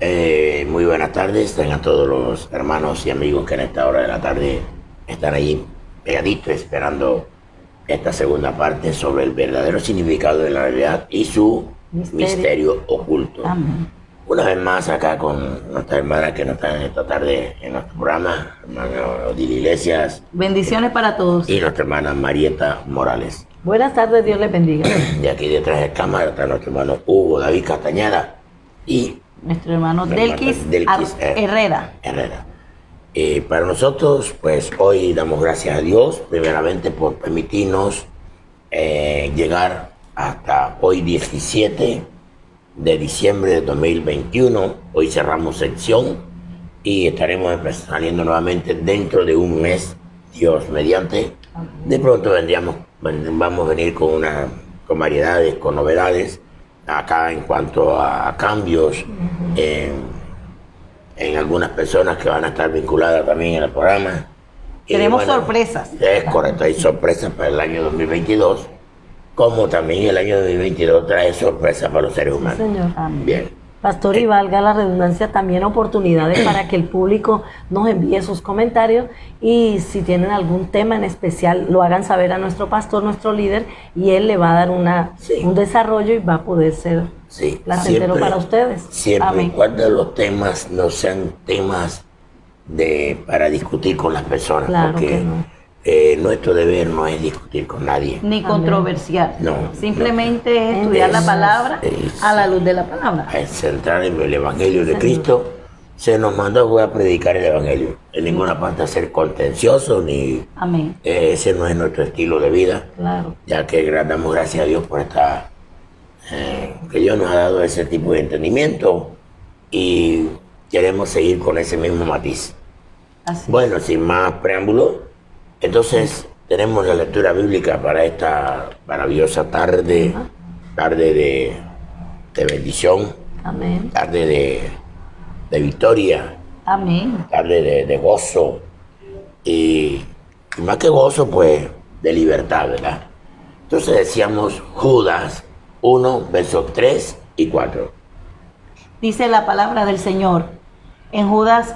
Muy buenas tardes, tengan todos los hermanos y amigos que en esta hora de la tarde están ahí pegaditos esperando esta segunda parte sobre el verdadero significado de la Navidad y su misterio oculto. Amén. Una vez más acá con nuestra hermana que nos está en esta tarde en nuestro programa, hermano Odile Iglesias. Bendiciones para todos. Y nuestra hermana Marieta Morales. Buenas tardes, Dios les bendiga. De aquí detrás de cámara está nuestro hermano Hugo David Castañeda y nuestro hermano Delquis Herrera. Para nosotros, pues hoy damos gracias a Dios, primeramente por permitirnos llegar hasta hoy 17 de diciembre de 2021. Hoy cerramos sección y estaremos saliendo nuevamente dentro de un mes, Dios mediante. De pronto vamos a venir con variedades, con novedades acá en cuanto a cambios en algunas personas que van a estar vinculadas también en el programa. Tenemos sorpresas. Es correcto, hay sorpresas para el año 2022, como también el año 2022 trae sorpresas para los seres humanos. Sí, señor. Bien. Pastor, y valga la redundancia, también oportunidades para que el público nos envíe sus comentarios y si tienen algún tema en especial lo hagan saber a nuestro pastor, nuestro líder, y él le va a dar un desarrollo y va a poder ser placentero para ustedes. Siempre Amén. y cuando los temas no sean temas para discutir con las personas, Claro porque que no. Nuestro deber no es discutir con nadie. Ni controversial. No, Simplemente es estudiar la palabra a la luz de la palabra. Es centrar en el Evangelio de Cristo. Se nos mandó a predicar el Evangelio. En ninguna parte hacer contencioso, ni Amén. Ese no es nuestro estilo de vida. Claro. Ya que damos gracias a Dios por que Dios nos ha dado ese tipo de entendimiento y queremos seguir con ese mismo matiz. Así. Bueno, sin más preámbulo, entonces tenemos la lectura bíblica para esta maravillosa tarde de bendición, Amén. tarde de victoria, Amén. tarde de gozo y más que gozo, pues de libertad, ¿verdad? Entonces decíamos Judas 1, versos 3 y 4. Dice la palabra del Señor en Judas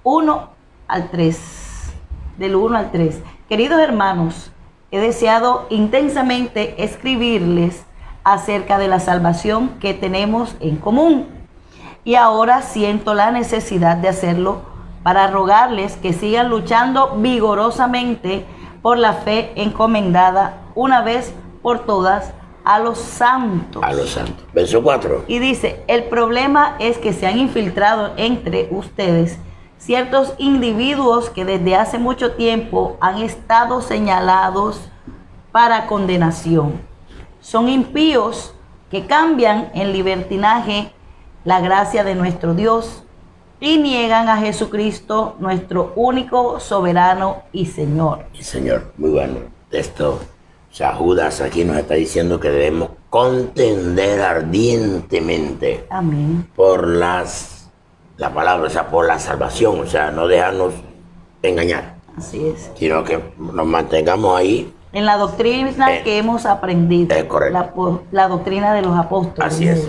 1 al 3. Del 1 al 3. Queridos hermanos, he deseado intensamente escribirles acerca de la salvación que tenemos en común. Y ahora siento la necesidad de hacerlo para rogarles que sigan luchando vigorosamente por la fe encomendada una vez por todas a los santos. A los santos. Verso 4. Y dice, el problema es que se han infiltrado entre ustedes ciertos individuos que desde hace mucho tiempo han estado señalados para condenación. Son impíos que cambian en libertinaje la gracia de nuestro Dios y niegan a Jesucristo, nuestro único soberano y Señor. Y Señor, muy bueno. Esto, o sea, Judas aquí nos está diciendo que debemos contender ardientemente Amén. por la palabra, o sea, por la salvación, o sea, no dejarnos engañar, Así es. sino que nos mantengamos ahí. En la doctrina que hemos aprendido. Es correcto. La doctrina de los apóstoles. Así es.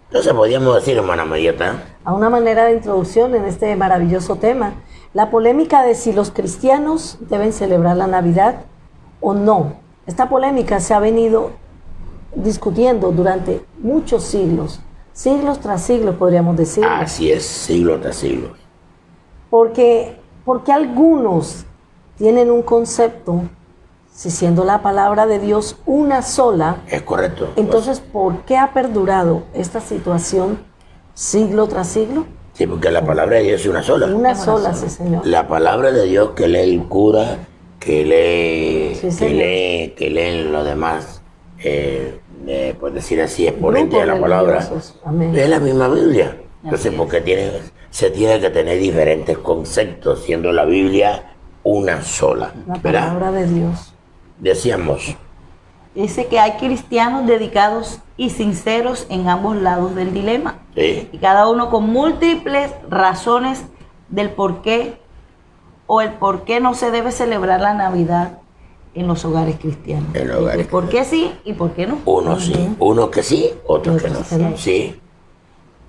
Entonces podríamos decir, hermana Marieta, A una manera de introducción en este maravilloso tema, la polémica de si los cristianos deben celebrar la Navidad o no. Esta polémica se ha venido discutiendo durante muchos siglos tras siglos, podríamos decir. así es, siglo tras siglo. Porque algunos tienen un concepto, si siendo la palabra de Dios una sola, Es correcto. entonces ¿por qué ha perdurado esta situación siglo tras siglo? Sí, porque la palabra de Dios es una sola. Una sola, sí, Señor. La palabra de Dios que lee el cura, que lee, Sí, señor. que leen los demás, por decir así, exponentes de la Grupos palabra, religiosos. Amén. es la misma Biblia. Entonces, Así es. porque se tiene que tener diferentes conceptos, siendo la Biblia una sola, La ¿verdad? palabra de Dios. Decíamos, Dice que hay cristianos dedicados y sinceros en ambos lados del dilema. ¿sí? Y cada uno con múltiples razones del por qué o el por qué no se debe celebrar la Navidad en los hogares cristianos. En los hogares El por qué sí y por qué no. unos sí, unos que sí, otros que no. Otros que no. Sí,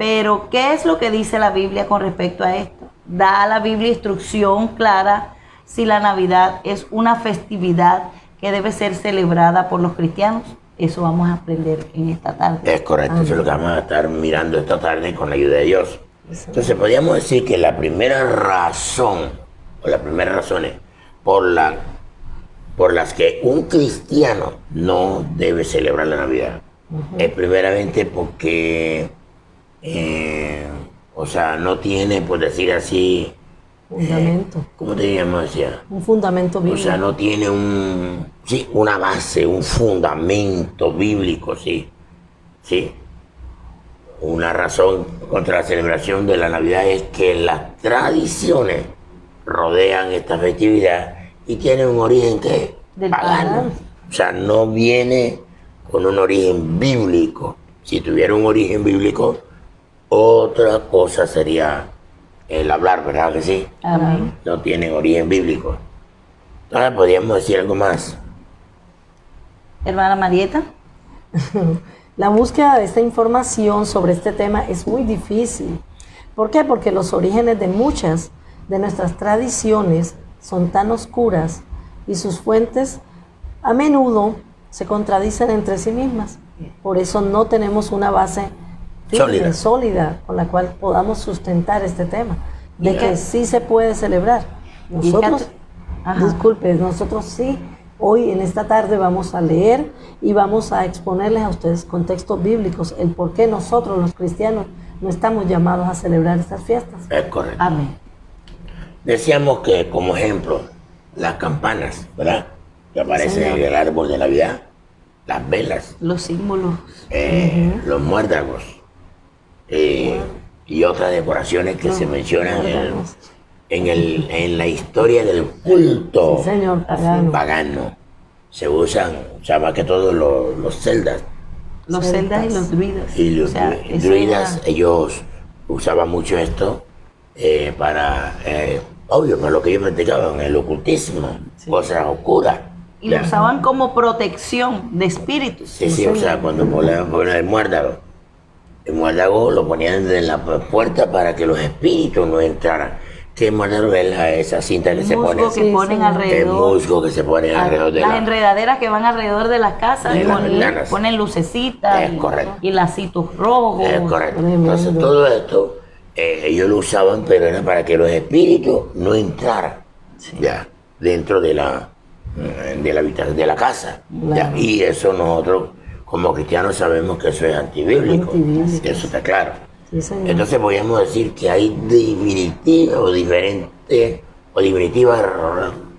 Pero, ¿qué es lo que dice la Biblia con respecto a esto? Da la Biblia instrucción clara si la Navidad es una festividad que debe ser celebrada por los cristianos. Eso vamos a aprender en esta tarde. Es correcto, eso es lo que vamos a estar mirando esta tarde con la ayuda de Dios. Entonces podríamos decir que la primera razón, o las primeras razones por las que un cristiano no debe celebrar la Navidad, es primeramente porque, o sea, no tiene, por decir así, Fundamento. ¿cómo teníamos decir? Un fundamento O bíblico. sea, no tiene una base, un fundamento bíblico, sí. Una razón contra la celebración de la Navidad es que las tradiciones rodean esta festividad y tienen un origen que Del pagano. pagano. O sea, no viene con un origen bíblico. Si tuviera un origen bíblico, otra cosa sería el hablar, ¿verdad que sí? Amén. No tienen origen bíblico. Entonces podríamos decir algo más. Hermana Marieta. La búsqueda de esta información sobre este tema es muy difícil. ¿Por qué? Porque los orígenes de muchas de nuestras tradiciones son tan oscuras y sus fuentes a menudo se contradicen entre sí mismas. Por eso no tenemos una base firme, sólida, con la cual podamos sustentar este tema, de que sí se puede celebrar. Nosotros, disculpe, nosotros sí, hoy en esta tarde vamos a leer y vamos a exponerles a ustedes contextos bíblicos, el por qué nosotros los cristianos no estamos llamados a celebrar estas fiestas. Es correcto. Amén. Decíamos que, como ejemplo, las campanas, ¿verdad? Que aparecen en el árbol de Navidad, las velas, Los símbolos. los muérdagos y otras decoraciones que se mencionan en la historia del culto Sí, señor, pagano. pagano. Se usan, o sea, más que todo los celdas. Los celdas y los druidas. Y los O sea, eso druidas, era- ellos usaban mucho esto para, obvio, para lo que ellos practicaban, el ocultismo, cosas oscuras. Y lo Ya. usaban como protección de espíritus. Sí, o sea, cuando ponían el muérdago lo ponían en la puerta para que los espíritus no entraran. ¿Qué muérdago es esa cinta que El se pone? musgo que ponen El alrededor. musgo que se pone alrededor de Las la... enredaderas que van alrededor de las casas. De las ponen, ventanas. ponen lucecitas. Es correcto. Y lacitos rojos. Es correcto. Tremendo. Entonces todo esto ellos lo usaban, pero era para que los espíritus no entraran ya dentro de la habitación de la casa. Ya. Claro. Y eso nosotros como cristianos sabemos que eso es antibíblico. Antibíblico. Eso está claro. Sí, señor. Entonces podríamos decir que hay definitivas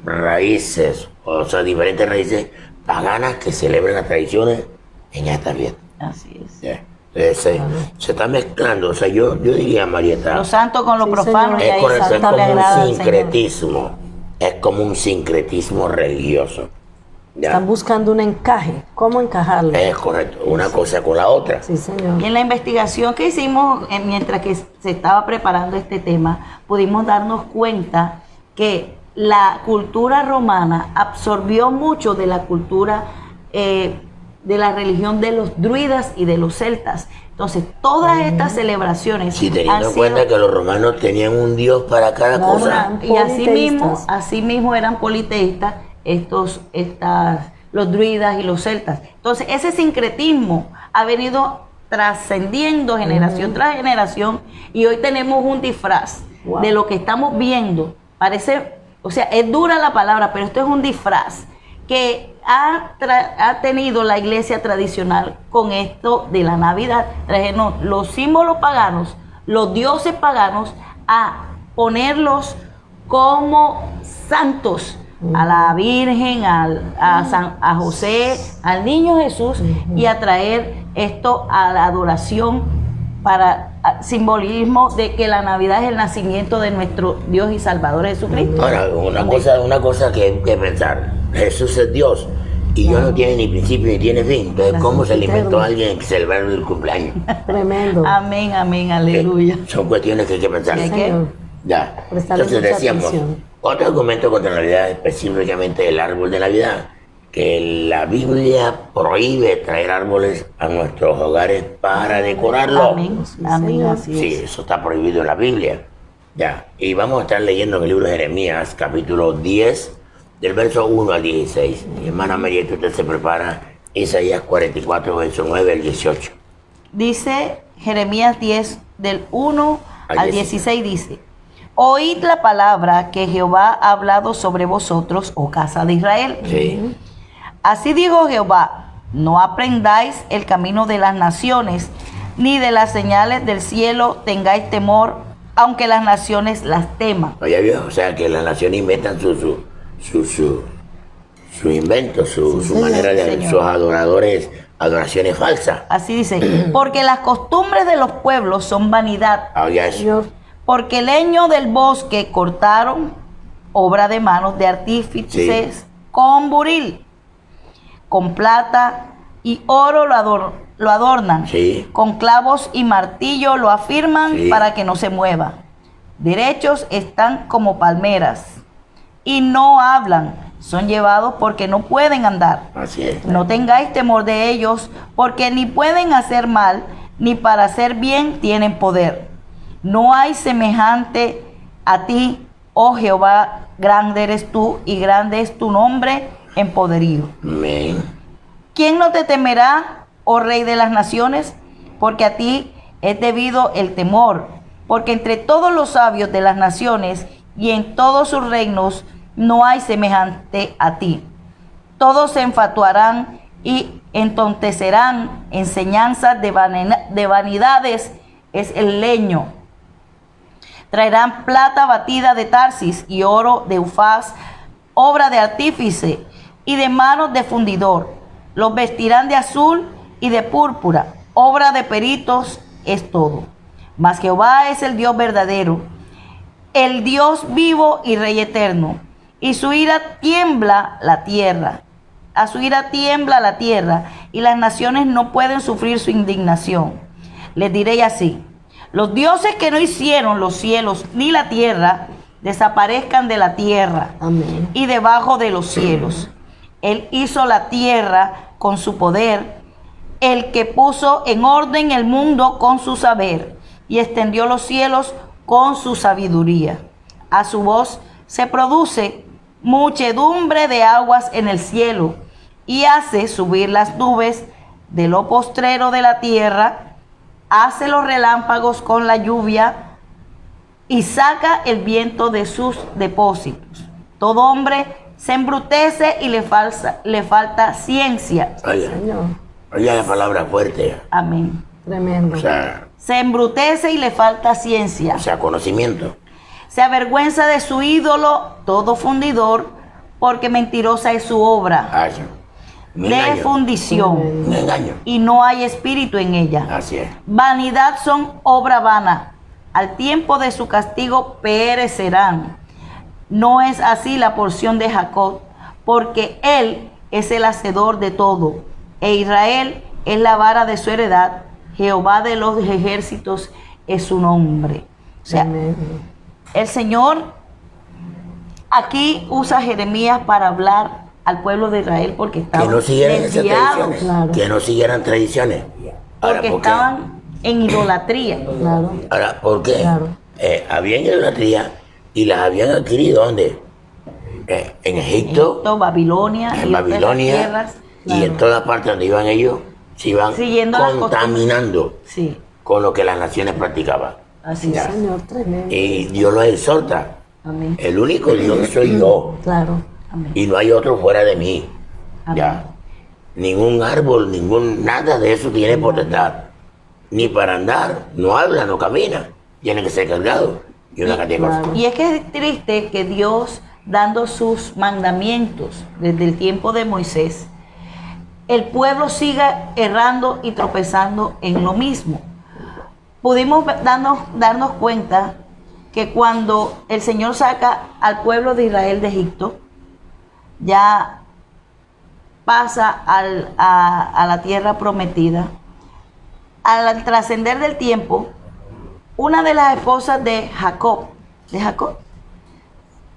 raíces, o sea, diferentes raíces paganas que celebran las tradiciones en esta fiesta. Así es. Ya. Entonces, se está mezclando, o sea, yo diría, Marieta, Lo santo con lo Sí, profano. señor. Y es ahí correcto, es santo le como agrada un al Señor. sincretismo, es como un sincretismo religioso. ¿Ya? Están buscando un encaje. ¿Cómo encajarlo? Es correcto, una cosa con la otra. Sí, señor. Y en la investigación que hicimos mientras que se estaba preparando este tema, pudimos darnos cuenta que la cultura romana absorbió mucho de la cultura de la religión de los druidas y de los celtas. Entonces, todas estas celebraciones Si teniendo han en sido cuenta que los romanos tenían un dios para cada Claro. cosa. y Politeístas. así mismo eran politeístas los druidas y los celtas. Entonces, ese sincretismo ha venido trascendiendo generación tras generación y hoy tenemos un disfraz Wow. de lo que estamos viendo. Parece, o sea, es dura la palabra, pero esto es un disfraz que ha tenido la iglesia tradicional con esto de la Navidad. Trajeron los símbolos paganos, los dioses paganos, a ponerlos como santos, a la Virgen, a José, al niño Jesús, y a traer esto a la adoración para simbolismo de que la Navidad es el nacimiento de nuestro Dios y Salvador Jesucristo. Ahora, una cosa que hay que pensar, Jesús es Dios y Dios no tiene ni principio ni tiene fin. Entonces, ¿cómo se le inventó a alguien celebrar el cumpleaños? Tremendo. Amén, amén, aleluya. Son cuestiones que hay que pensar. Hay que- Señor. Ya. Prestarle Entonces mucha decíamos, atención. otro argumento contra la Navidad, específicamente el árbol de Navidad, que la Biblia prohíbe traer árboles a nuestros hogares para decorarlos. Amén. Amén. Así Sí, es. eso está prohibido en la Biblia. Ya, y vamos a estar leyendo en el libro de Jeremías, capítulo 10, del verso 1 al 16. Mi hermana María, usted se prepara, Isaías 44, verso 9 al 18. Dice Jeremías 10, del 1 Al al 16, dice: Oíd la palabra que Jehová ha hablado sobre vosotros, oh casa de Israel. Sí, Así dijo Jehová: no aprendáis el camino de las naciones, ni de las señales del cielo tengáis temor, aunque las naciones las teman. oye, vio, o sea que las naciones inventan su invento, su manera de Señor. sus adoradores, adoraciones falsas. Así dice: porque las costumbres de los pueblos son vanidad, Oye, eso. Señor, porque el leño del bosque cortaron, obra de manos de artífices, Sí. con buril, con plata y oro lo adornan, Sí. con clavos y martillo lo afirman Sí. para que no se mueva. Derechos están como palmeras y no hablan, son llevados porque no pueden andar. Así es. No tengáis temor de ellos, porque ni pueden hacer mal, ni para hacer bien tienen poder. No hay semejante a ti, oh Jehová, grande eres tú y grande es tu nombre en poderío. Amén. ¿Quién no te temerá, oh Rey de las naciones? Porque a ti es debido el temor, porque entre todos los sabios de las naciones y en todos sus reinos no hay semejante a ti. Todos se enfatuarán y entontecerán, enseñanzas de vanidades es el leño. Traerán plata batida de Tarsis y oro de Ufaz, obra de artífice y de manos de fundidor. Los vestirán de azul y de púrpura, obra de peritos es todo. Mas Jehová es el Dios verdadero, el Dios vivo y Rey eterno, y su ira tiembla la tierra. A su ira tiembla la tierra, y las naciones no pueden sufrir su indignación. Les diré así: los dioses que no hicieron los cielos ni la tierra, desaparezcan de la tierra amén. y debajo de los cielos. Él hizo la tierra con su poder, el que puso en orden el mundo con su saber, y extendió los cielos con su sabiduría. A su voz se produce muchedumbre de aguas en el cielo, y hace subir las nubes de lo postrero de la tierra, hace los relámpagos con la lluvia, y saca el viento de sus depósitos. Todo hombre se embrutece y le falta ciencia. Oiga, Señor, oiga la palabra fuerte. Amén. tremendo. O sea, Se embrutece y le falta ciencia. conocimiento. Se avergüenza de su ídolo, todo fundidor, porque mentirosa es su obra Ay, un de engaño. fundición, Un engaño. y no hay espíritu en ella. Así es. Vanidad son obra vana, al tiempo de su castigo perecerán. No es así la porción de Jacob, porque él es el hacedor de todo, e Israel es la vara de su heredad. Jehová de los ejércitos es su nombre. O sea, Amén. el Señor aquí usa a Jeremías para hablar al pueblo de Israel porque Que estaban no siguieran esas desviados, tradiciones. claro. Que no siguieran tradiciones. Ahora, porque ¿por qué? estaban en idolatría. Claro. Ahora, ¿por qué? Claro. Habían idolatría y las habían adquirido ¿dónde? En Egipto, Egipto, Babilonia, en y otras Babilonia tierras. y en todas partes donde iban ellos, se iban Siguiendo las contaminando Sí, con lo que las naciones practicaban. así Ya. es. Señor, tremendo. Y Dios los exhorta. Amén. El único Dios soy yo Claro. Amén. y no hay otro fuera de mí. Amén. Ya. Ningún árbol, nada de eso tiene potestad. Ni para andar, no habla, no camina. Tiene que ser cargado. Y una cantidad de cosas. Y es que es triste que Dios, dando sus mandamientos desde el tiempo de Moisés, el pueblo siga errando y tropezando en lo mismo. Pudimos darnos cuenta que cuando el Señor saca al pueblo de Israel de Egipto, ya pasa a la tierra prometida. Al trascender del tiempo, una de las esposas de Jacob,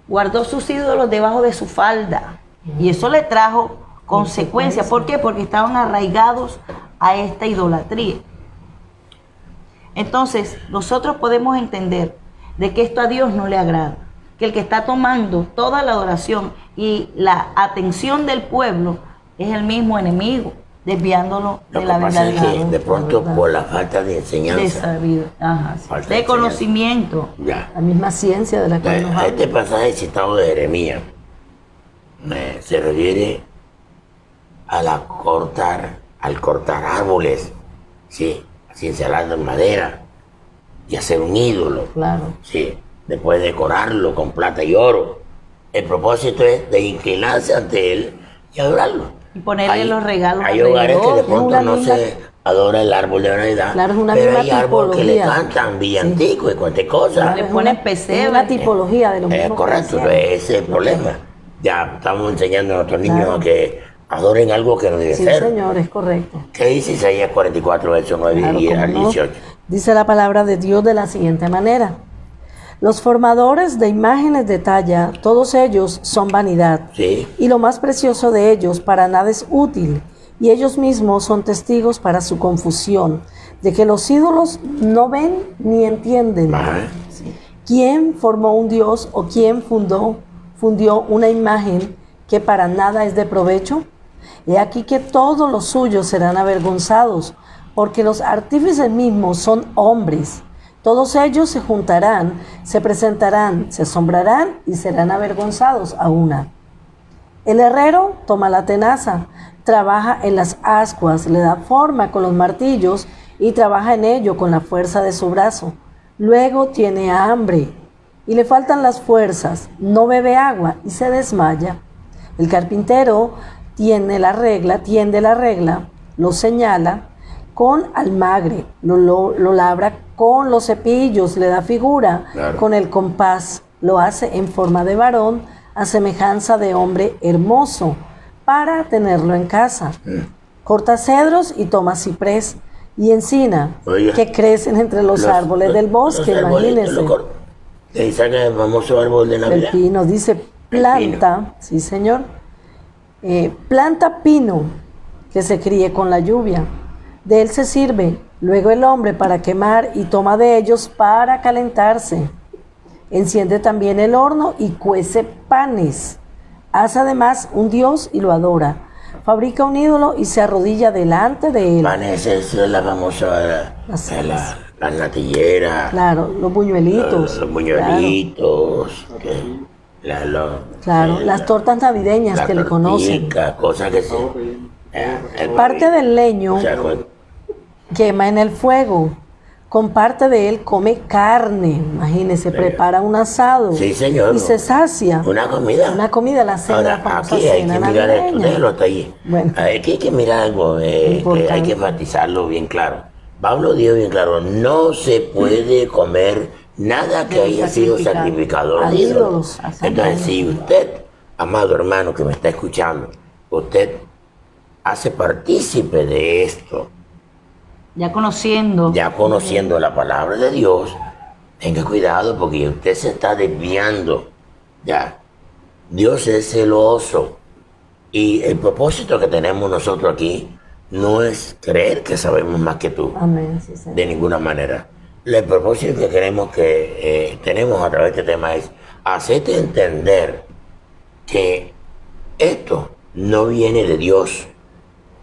guardó sus ídolos debajo de su falda, y eso le trajo consecuencia. ¿Por qué? Porque estaban arraigados a esta idolatría. Entonces, nosotros podemos entender de que esto a Dios no le agrada, que el que está tomando toda la adoración y la atención del pueblo es el mismo enemigo, desviándolo Lo de que la pasa es verdad. que de pronto por la falta de enseñanza, De sabido, ajá, sí, falta de conocimiento. ya. La misma ciencia de la cual nos habla. Este pasaje citado de Jeremías se refiere al cortar árboles, sí, cincelando en madera y hacer un ídolo, Claro. sí, después decorarlo con plata y oro. El propósito es de inclinarse ante él y adorarlo. Y ponerle los regalos Hay hogares que de alrededor. pronto Una no misma- se adora el árbol de Navidad, Claro, es una pero misma hay árboles que le tipología. cantan villancicos y cualquier cosa. Claro. Le Es ponen una- pesebre. Es una tipología de lo mismo. que Correcto, decíamos. ese es el problema. Ya estamos enseñando a nuestros niños Claro. a que adoren algo que no debe Sí, ser. señor, es correcto. ¿Qué dice Isaías 44, verso 9 Claro, y cómo al no. 18? Dice la palabra de Dios de la siguiente manera. Los formadores de imágenes de talla, todos ellos son vanidad. Sí, Y lo más precioso de ellos para nada es útil. Y ellos mismos son testigos para su confusión, de que los ídolos no ven ni entienden. ajá. ¿Quién formó un dios o quién fundió una imagen que para nada es de provecho? He aquí que todos los suyos serán avergonzados, porque los artífices mismos son hombres. Todos ellos se juntarán, se presentarán, se asombrarán y serán avergonzados a una. El herrero toma la tenaza, trabaja en las ascuas, le da forma con los martillos y trabaja en ello con la fuerza de su brazo. Luego tiene hambre y le faltan las fuerzas, no bebe agua y se desmaya. El carpintero tiende la regla, lo señala con almagre, lo labra con los cepillos, le da figura, Claro. con el compás, lo hace en forma de varón, a semejanza de hombre hermoso, para tenerlo en casa. Corta cedros y toma ciprés y encina, Oiga. que crecen entre los árboles del bosque, los arbolitos, imagínense. De Isaac, el famoso árbol de Del Navidad. pino, dice planta, sí señor, planta pino que se críe con la lluvia. De él se sirve luego el hombre para quemar y toma de ellos para calentarse. Enciende también el horno y cuece panes. Hace además un dios y lo adora. Fabrica un ídolo y se arrodilla delante de él. Manes, esa es la famosa, Las- la natillera, Claro, los buñuelitos. los buñuelitos, Claro, las tortas navideñas que le conocen. Cosas que se... Parte del leño o sea, quema en el fuego. Con parte de él come carne. Imagínese, prepara un asado. Sí, señor. Y se sacia. una comida. Una comida, la cena, la Ahora, famosa aquí hay que cena mirar esto, navideña. déjalo hasta ahí. Bueno. Aquí hay que mirar algo, que Importante. hay que enfatizarlo bien claro. Pablo dijo bien claro, no se puede comer nada que haya sido sacrificado a los A ídolos. ídolos. Entonces, si usted, amado hermano que me está escuchando, usted hace partícipe de esto, Ya conociendo. ya conociendo la palabra de Dios, tenga cuidado porque usted se está desviando. Ya, Dios es celoso y el propósito que tenemos nosotros aquí no es creer que sabemos más que tú, Amén, sí, señor. de ninguna manera. El propósito que queremos que tenemos a través de este tema es hacerte entender que esto no viene de Dios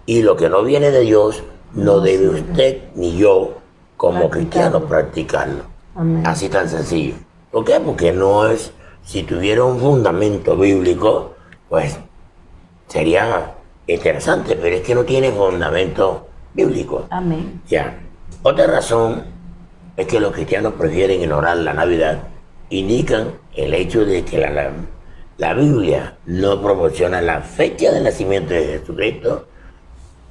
y lo que no viene de Dios no debe usted ni yo como cristianos practicarlo. Amén. Así tan sencillo. ¿Por qué? Porque no es, si tuviera un fundamento bíblico, pues sería interesante, pero es que no tiene fundamento bíblico. Amén. Ya. Otra razón es que los cristianos prefieren ignorar la Navidad. Indican el hecho de que la Biblia no proporciona la fecha de nacimiento de Jesucristo,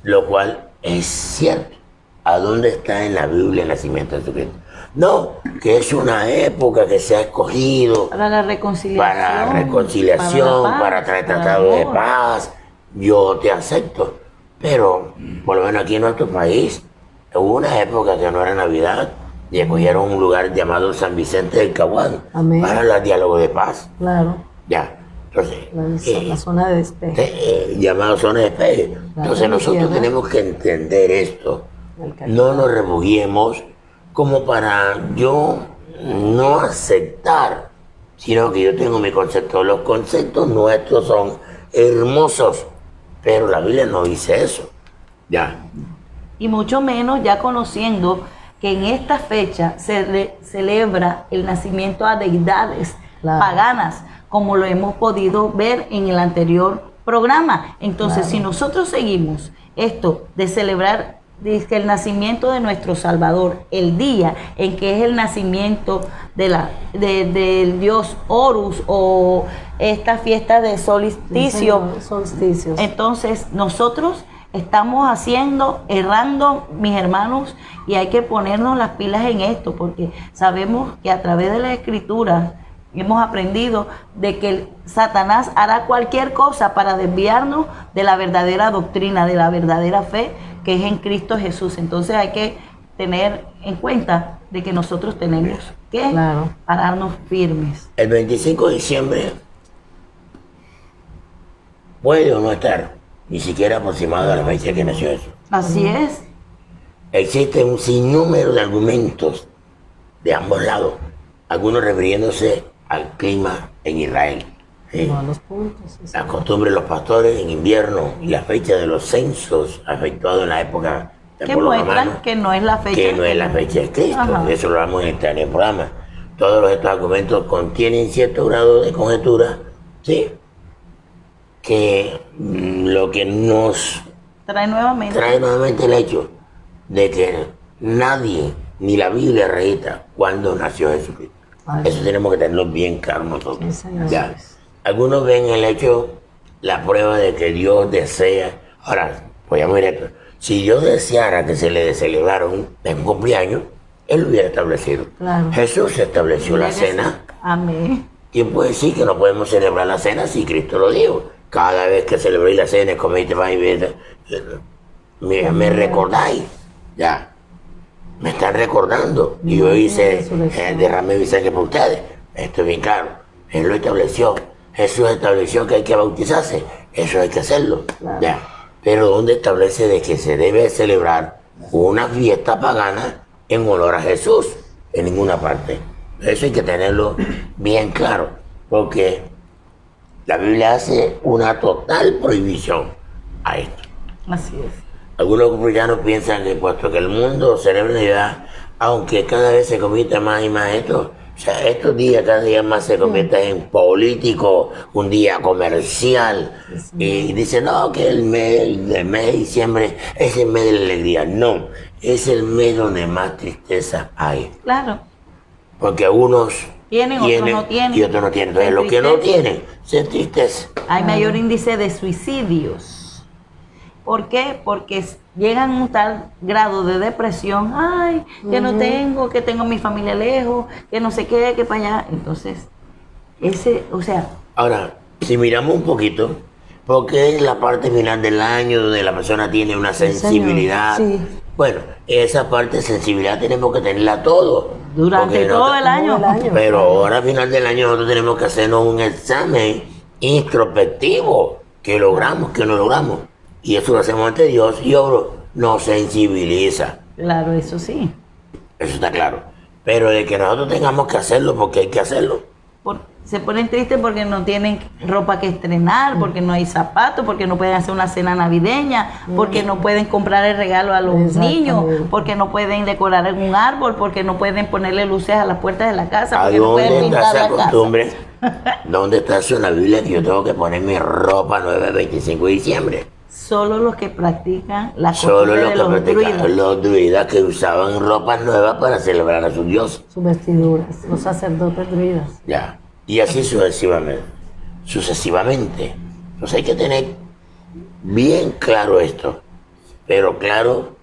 lo cual es cierto. ¿A dónde está en la Biblia el nacimiento de Jesucristo? No, que es una época que se ha escogido Para la reconciliación. para reconciliación, para la paz, para traer para el tratado de amor. paz. Yo te acepto. Pero, por lo menos aquí en nuestro país, hubo una época que no era Navidad y escogieron un lugar llamado San Vicente del Caguán Amén. para el diálogo de paz. Claro. Ya. Entonces, La zona de despeje. llamado zona de despeje. Entonces nosotros tenemos que entender esto. No nos refugiemos como para yo no aceptar, sino que yo tengo mi concepto. Los conceptos nuestros son hermosos, pero la Biblia no dice eso. Ya. Y mucho menos ya conociendo que en esta fecha se celebra el nacimiento a deidades paganas, como lo hemos podido ver en el anterior programa. Entonces, si nosotros seguimos esto de celebrar el nacimiento de nuestro Salvador, el día en que es el nacimiento del dios Horus, o esta fiesta de solsticio, entonces nosotros estamos errando, mis hermanos, y hay que ponernos las pilas en esto, porque sabemos que a través de la Escritura hemos aprendido de que Satanás hará cualquier cosa para desviarnos de la verdadera doctrina, de la verdadera fe que es en Cristo Jesús. Entonces hay que tener en cuenta de que nosotros tenemos que pararnos firmes. El 25 de diciembre puede o no estar ni siquiera aproximado a la fecha que nació eso. Así es. Existe un sinnúmero de argumentos de ambos lados, algunos refiriéndose al clima en Israel. ¿Sí? No a los puntos. La costumbre de los pastores en invierno y la fecha de los censos efectuados en la época del Que pueblo muestran romano, que no es la fecha. que no es la fecha de Cristo. Ajá. Eso lo vamos a entrar en el programa. Todos estos argumentos contienen cierto grado de conjetura, ¿sí? Que lo que nos Trae nuevamente el hecho de que nadie, ni la Biblia registra cuándo nació Jesucristo. Eso tenemos que tenerlo bien claro nosotros. Sí, señor. Ya. Algunos ven el hecho, la prueba de que Dios desea. Ahora, voy a mirar esto. Si Dios deseara que se le celebrara un cumpleaños, Él lo hubiera establecido. Claro. Jesús estableció la cena. Amén. ¿Quién puede decir que no podemos celebrar la cena si Cristo lo dijo? Cada vez que celebréis la cena, coméis pan y bebéis, me recordáis. Ya. Me están recordando. Y yo hice, derramé mi sangre por ustedes. Esto es bien claro. Él lo estableció. Jesús estableció que hay que bautizarse. Eso hay que hacerlo. Claro. Ya. Pero ¿dónde establece de que se debe celebrar una fiesta pagana en honor a Jesús? En ninguna parte. Eso hay que tenerlo bien claro. Porque la Biblia hace una total prohibición a esto. Así es. Algunos cristianos piensan que puesto que el mundo celebra Navidad, aunque cada vez se convierte más y más esto, o sea, estos días cada día más se convierte en político, un día comercial, y dicen, no, que el mes de diciembre es el mes de la alegría. No, es el mes donde más tristeza hay. Claro. Porque algunos Tienen, otros no tienen. y otros no tienen. Entonces, los que no tienen, se entristecen. Hay mayor índice de suicidios. ¿Por qué? Porque llegan a un tal grado de depresión. Ay, que no tengo, que tengo mi familia lejos, que no sé qué, que para allá. Entonces, Ahora, si miramos un poquito, porque es la parte final del año donde la persona tiene una sensibilidad. Sí. Bueno, esa parte de sensibilidad tenemos que tenerla todo. durante Porque todo el año. Pero ahora al final del año nosotros tenemos que hacernos un examen introspectivo. ¿Qué logramos? ¿Qué no logramos? Y eso lo hacemos ante Dios y obro nos sensibiliza. Claro, eso sí. Eso está claro. Pero de que nosotros tengamos que hacerlo porque hay que hacerlo. Se ponen tristes porque no tienen ropa que estrenar, porque no hay zapatos, porque no pueden hacer una cena navideña, porque no pueden comprar el regalo a los niños, porque no pueden decorar en un árbol, porque no pueden ponerle luces a las puertas de la casa, ¿A porque no dónde pueden está pintar esa la casa. costumbre? ¿Dónde está eso en la Biblia que yo tengo que poner mi ropa nueva el 25 de diciembre? Solo los que practican la Solo costumbre los de que los practicaban, druidas. los druidas que usaban ropas nuevas para celebrar a sus dioses. Sus vestiduras, los sacerdotes druidas. Ya. Y así sucesivamente. Entonces hay que tener bien claro esto. Pero claro.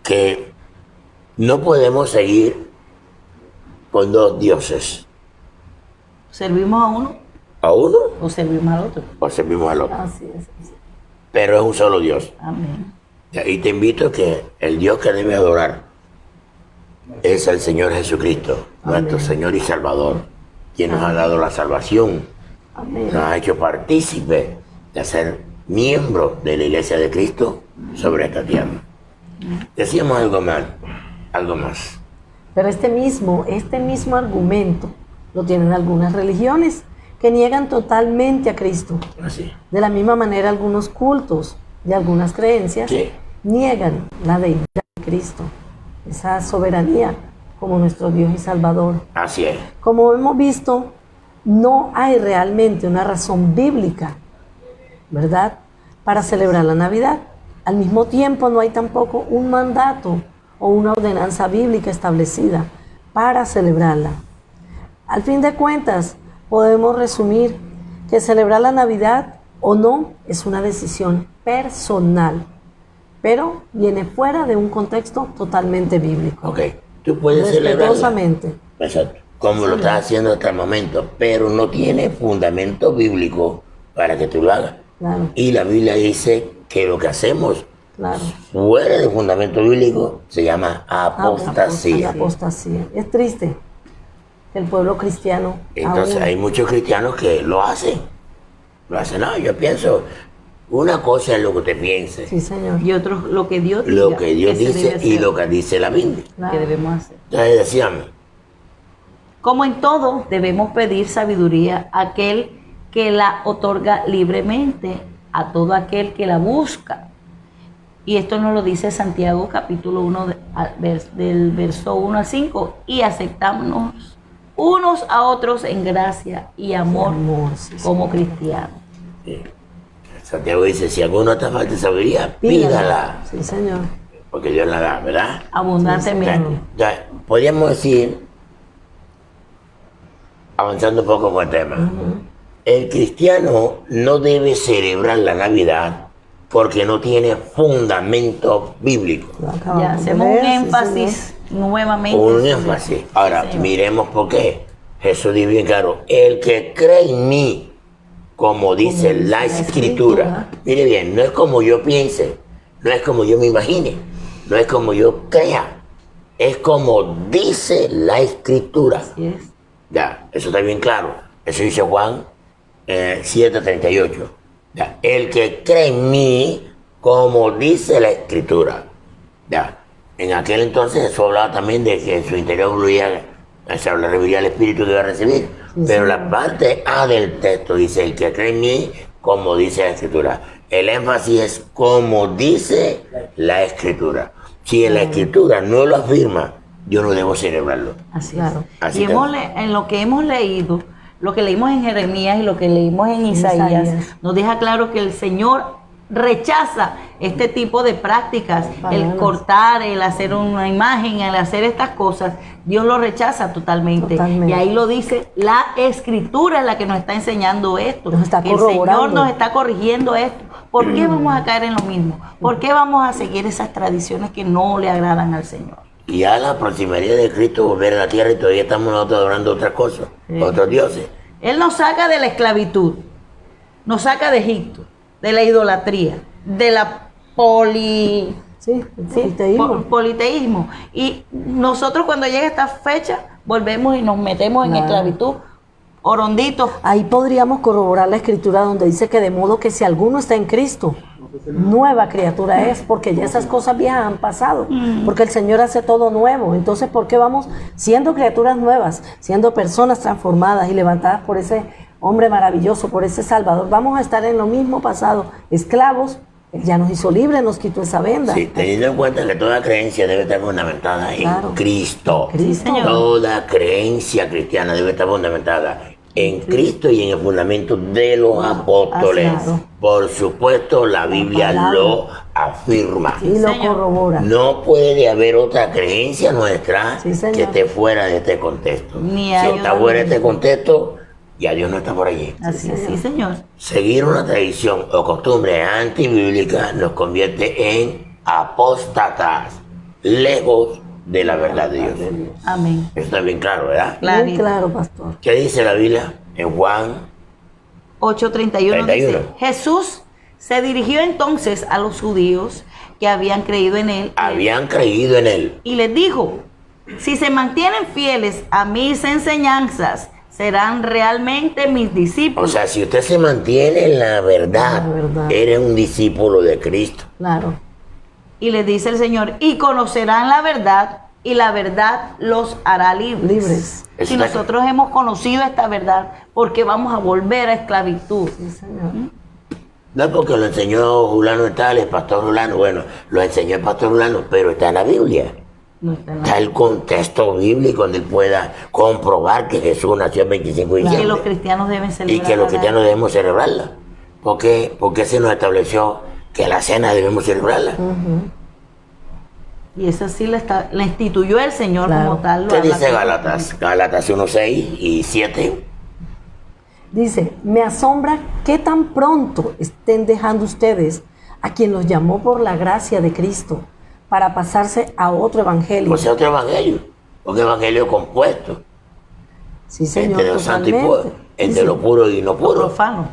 Que no podemos seguir con dos dioses. ¿Servimos a uno A uno o servimos al otro? o servimos al otro. Así es. Pero es un solo Dios. Amén. Y te invito a que el Dios que debes adorar es el Señor Jesucristo, nuestro Señor y Salvador. quien nos ha dado la salvación, Amén. nos ha hecho partícipe de ser miembros de la Iglesia de Cristo sobre esta tierra. Decíamos algo más. Pero este mismo argumento lo tienen algunas religiones que niegan totalmente a Cristo. Así. De la misma manera, algunos cultos y algunas creencias Sí. niegan la deidad de Cristo, esa soberanía como nuestro Dios y Salvador. Así es. Como hemos visto, no hay realmente una razón bíblica, ¿verdad?, para celebrar la Navidad. Al mismo tiempo, no hay tampoco un mandato o una ordenanza bíblica establecida para celebrarla. Al fin de cuentas, podemos resumir que celebrar la Navidad o no es una decisión personal, pero viene fuera de un contexto totalmente bíblico. Ok. Tú puedes celebrarla. Respetuosamente. Exacto. Como lo estás haciendo hasta el momento, pero no tiene fundamento bíblico para que tú lo hagas. Claro, Y la Biblia dice que lo que hacemos claro. fuera de fundamento bíblico se llama apostasía. Apostasía. Es triste que el pueblo cristiano Entonces aún- hay muchos cristianos que lo hacen. No, yo pienso, una cosa es lo que usted piense, Sí, Señor. Y otro, lo que Dios lo diga que Dios se debe dice y hacer, lo que dice la Biblia. Claro. que debemos hacer. Entonces decíamos, Como en todo, debemos pedir sabiduría a aquel que la otorga libremente, a todo aquel que la busca. Y esto nos lo dice Santiago capítulo 1, del verso 1 al 5. Y aceptamos unos a otros en gracia y amor Amor, sí, como cristianos. Santiago dice, si alguno te falta sabiduría, pídala, Sí, Señor. porque Dios la da, ¿verdad? Abundantemente. Ya, podríamos decir, avanzando un poco con el tema, el cristiano no debe celebrar la Navidad porque no tiene fundamento bíblico. Lo acabamos Ya de hacemos leer, un sí, énfasis nuevamente. Un sobre- énfasis. Ahora, Sí, señor. miremos por qué. Jesús dice bien claro, el que cree en mí, como dice la Escritura, mire bien, no es como yo piense, no es como yo me imagine, no es como yo crea, es como dice la Escritura. Así es. Ya, eso está bien claro. Eso dice Juan 7:38. Ya, el que cree en mí, como dice la Escritura. Ya, en aquel entonces Jesús hablaba también de que en su interior fluía, se refería al Espíritu que iba a recibir. Pero la parte A del texto dice, el que cree en mí, como dice la Escritura. El énfasis es como dice la Escritura. Si en la Escritura no lo afirma, yo no debo celebrarlo. Así Claro. es. Así Y que- en lo que hemos leído, lo que leímos en Jeremías y lo que leímos en Isaías, nos deja claro que el Señor rechaza este tipo de prácticas, el Palabras. cortar, el hacer una imagen, el hacer estas cosas. Dios lo rechaza totalmente. Totalmente. Y ahí lo dice, la Escritura es la que nos está enseñando esto. Nos está El Señor corroborando. nos está corrigiendo esto. ¿Por qué vamos a caer en lo mismo? ¿Por qué vamos a seguir esas tradiciones que no le agradan al Señor? Y a la proximidad de Cristo volver a la tierra y todavía estamos nosotros adorando otras cosas, otros dioses. Él nos saca de la esclavitud, nos saca de Egipto, de la idolatría, de la Sí, politeísmo. politeísmo. Y nosotros cuando llega esta fecha, volvemos y nos metemos en Claro. esclavitud, oronditos. Ahí podríamos corroborar la Escritura donde dice que de modo que si alguno está en Cristo, nueva criatura es, porque ya esas cosas viejas han pasado, porque el Señor hace todo nuevo. Entonces, ¿por qué vamos siendo criaturas nuevas, siendo personas transformadas y levantadas por ese hombre maravilloso, por ese Salvador? Vamos a estar en lo mismo pasado, esclavos. Él ya nos hizo libres, nos quitó esa venda. Sí, teniendo en cuenta que toda creencia debe estar fundamentada Claro. en Cristo. Cristo. Señor. Toda creencia cristiana debe estar fundamentada en Cristo y en el fundamento de los apóstoles. claro. Por supuesto, la Biblia palabra. lo afirma. Y lo Señor. corrobora. No puede haber otra creencia nuestra Sí, señor. que esté fuera de este contexto. Ni Si hay está otra fuera de este contexto, ya Dios no está por allí. Así es, sí, Señor. Seguir una tradición o costumbre antibíblica nos convierte en apóstatas, lejos de la verdad de Dios. Amén. Eso está bien claro, ¿verdad? Claro. Muy claro, pastor. ¿Qué dice la Biblia en Juan? 8:31 dice, 31. Jesús se dirigió entonces a los judíos que habían creído en él Habían creído en él. y les dijo, si se mantienen fieles a mis enseñanzas, serán realmente mis O discípulos. sea, si usted se mantiene en la verdad, La verdad. eres un discípulo de Cristo. Claro. Y les dice el Señor, y conocerán la verdad, y la verdad los hará libres. Libres. Si Está- nosotros hemos conocido esta verdad, ¿por qué vamos a volver a esclavitud? Sí, Señor. No es porque lo enseñó Julano de tal, el pastor Julano. Bueno, lo enseñó el pastor Julano, pero está en la Biblia. No está en la- Está el contexto bíblico donde él pueda comprobar que Jesús nació el 25 de Y que los diciembre. cristianos deben Y celebrar. que los la- cristianos debemos celebrarla. Porque se nos estableció que la cena debemos celebrarla. Y eso sí la instituyó el Señor Claro. como tal. lo ¿Qué habla dice todo. Gálatas? Gálatas 1:6 y 7. Dice, me asombra que tan pronto estén dejando ustedes a quien los llamó por la gracia de Cristo para pasarse a otro evangelio. O sea, otro evangelio. Un evangelio compuesto. Sí, Señor, Entre lo santo y puro. totalmente. Entre Dice, lo puro y no puro. Profano.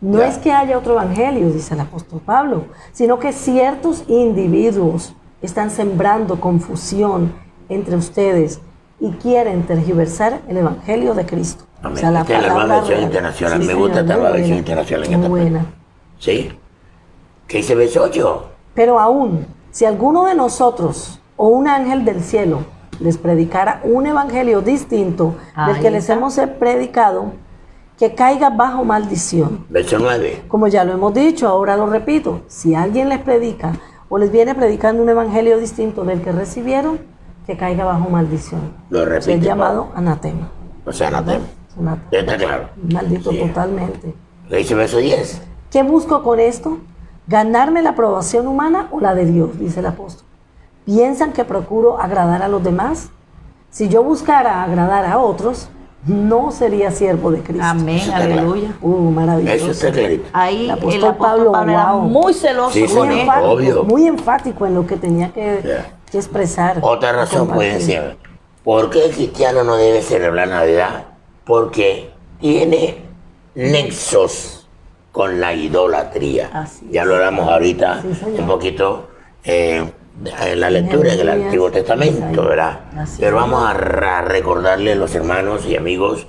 no Ya. es que haya otro evangelio, dice el apóstol Pablo, sino que ciertos individuos están sembrando confusión entre ustedes y quieren tergiversar el evangelio de Cristo. Amén. Esta es la nueva versión real. internacional. Sí, Me gusta señor, esta muy nueva versión buena, internacional en muy esta buena. ¿Sí? ¿Qué dice verso 8? Pero aún, si alguno de nosotros o un ángel del cielo les predicara un evangelio distinto del Ahí que les está. hemos predicado, que caiga bajo maldición. Verso 9. Como ya lo hemos dicho, ahora lo repito, si alguien les predica o les viene predicando un evangelio distinto del que recibieron, que caiga bajo maldición. Lo Es repite. llamado anatema. O sea, anatema. Es anatema. Ya está claro. Maldito Sí. totalmente. ¿Qué dice verso 10? ¿Qué busco con esto? ¿Ganarme la aprobación humana o la de Dios? Dice el apóstol. ¿Piensan que procuro agradar a los demás? Si yo buscara agradar a otros, no sería siervo de Cristo. Amén, Eso está claro. aleluya. Maravilloso. Eso está clarito. Ahí El el apóstol apóstol Pablo, Pablo era wow. muy celoso Sí, con señor. él. enfático, Obvio. muy enfático en lo que tenía que, Ya. que expresar. Otra razón puede compartir. ser, ¿por qué el cristiano no debe celebrar Navidad? Porque tiene nexos con la idolatría. Así Ya lo hablamos ahorita Sí, señor. un poquito en la lectura en el Jeremías, Antiguo Testamento, Isaías. ¿verdad? Así Pero es. vamos a recordarle a los hermanos y amigos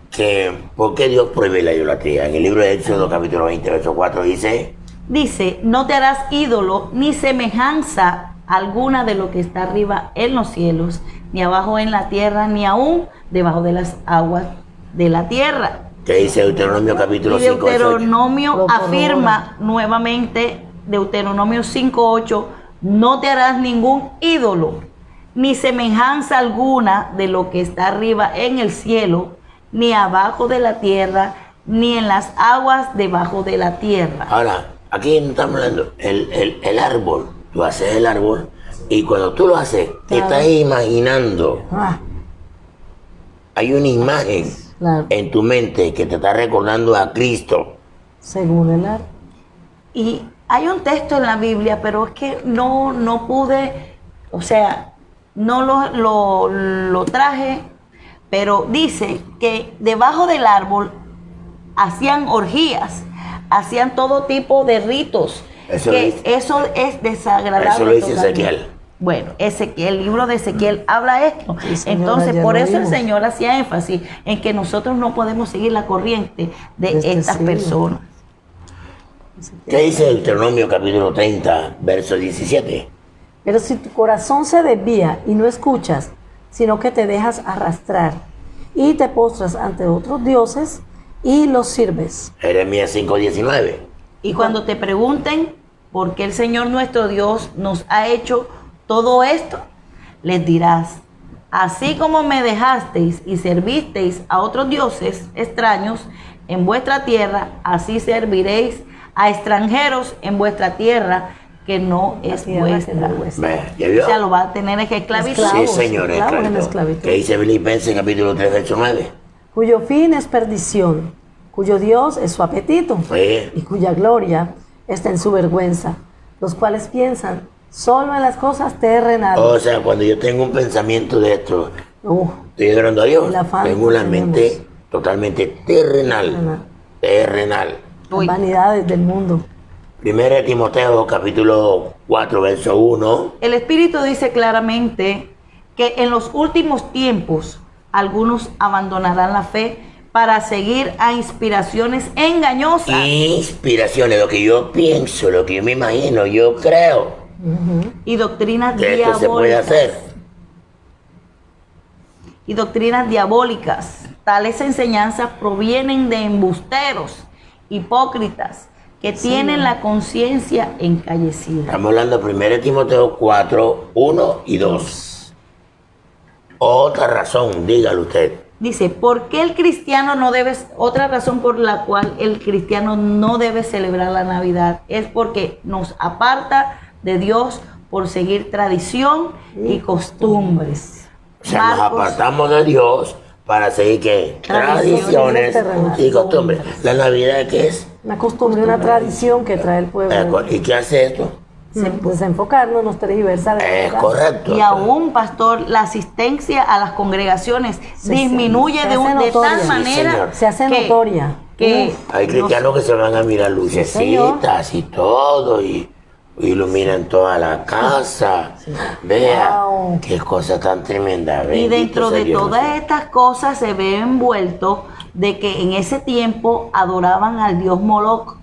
que ¿por qué Dios prohíbe la idolatría? En el libro de Éxodo capítulo 20, verso 4 dice, Dice, no te harás ídolo ni semejanza alguna de lo que está arriba en los cielos, ni abajo en la tierra, ni aún debajo de las aguas de la tierra. que dice Deuteronomio capítulo Y 5, verso 8. Deuteronomio Lo afirma nuevamente, Deuteronomio 5:8, no te harás ningún ídolo, ni semejanza alguna de lo que está arriba en el cielo, ni abajo de la tierra, ni en las aguas debajo de la tierra. Ahora, aquí no estamos hablando, el árbol, tú haces el árbol y cuando tú lo haces, te Claro. estás imaginando, Ah, hay una imagen claro, en tu mente que te está recordando a Cristo. según el arte. Y hay un texto en la Biblia, pero es que no pude, o sea, no lo traje, pero dice que debajo del árbol hacían orgías, hacían todo tipo de ritos, Eso lo que dice- eso es desagradable. Eso lo dice totalmente. Ezequiel. Bueno, Ezequiel, el libro de Ezequiel habla esto. Sí, señora, Entonces, ya por lo eso el vimos. Señor hacía énfasis en que nosotros no podemos seguir la corriente de De este estas siglo. personas. ¿Qué dice Deuteronomio capítulo 30, verso 17? Pero si tu corazón se desvía y no escuchas, sino que te dejas arrastrar y te postras ante otros dioses y los sirves. Jeremías 5, 19. Y cuando te pregunten por qué el Señor nuestro Dios nos ha hecho todo esto, les dirás, así como me dejasteis y servisteis a otros dioses extraños en vuestra tierra, así serviréis a extranjeros en vuestra tierra que no es tierra que vuestra. no es vuestra. Ve, ¿ya vio? O sea, lo va a tener que esclavitud. Esclavo. Sí, señor, esclavos en esclavitud. esclavitud. ¿Qué dice Filipenses capítulo 3, verso 9? Cuyo fin es perdición, cuyo Dios es su apetito Sí. y cuya gloria está en su vergüenza, los cuales piensan solo en las cosas terrenales. O sea, cuando yo tengo un pensamiento de esto, estoy adorando a Dios, El afán tengo una que mente tenemos. totalmente terrenal. Terrenal. Las Uy. vanidades del mundo. Primera de Timoteo capítulo 4, verso 1. El Espíritu dice claramente que en los últimos tiempos algunos abandonarán la fe, para seguir a inspiraciones engañosas Inspiraciones, lo que yo pienso, lo que yo me imagino, yo creo y doctrinas que esto se puede diabólicas. hacer. Y doctrinas diabólicas. Tales enseñanzas provienen de embusteros, hipócritas, que tienen la conciencia encallecida. Estamos hablando de 1 Timoteo 4, 1 y 2. Otra razón, dígalo usted. Dice, ¿por qué el cristiano no debe, otra razón por la cual el cristiano no debe celebrar la Navidad es porque nos aparta de Dios por seguir tradición y costumbres. O sea, nos Marcos, apartamos de Dios para seguir ¿qué? Tradiciones Tradiciones y costumbres. ¿La Navidad qué es? Una costumbre, una tradición que trae el pueblo. ¿Y qué hace esto? Desenfocarnos, nos tergiversar. Es correcto. y aún, pastor, la asistencia a las congregaciones disminuye se de hace tal notoria. Sí, manera señor. Se hace notoria. que Hay cristianos que se van a mirar señor. lucecitas y todo y iluminan toda la casa. Vea, Wow. qué cosa tan tremenda. y Bendito dentro sea de Dios. todas estas cosas se ve envuelto de que en ese tiempo adoraban al dios Moloch,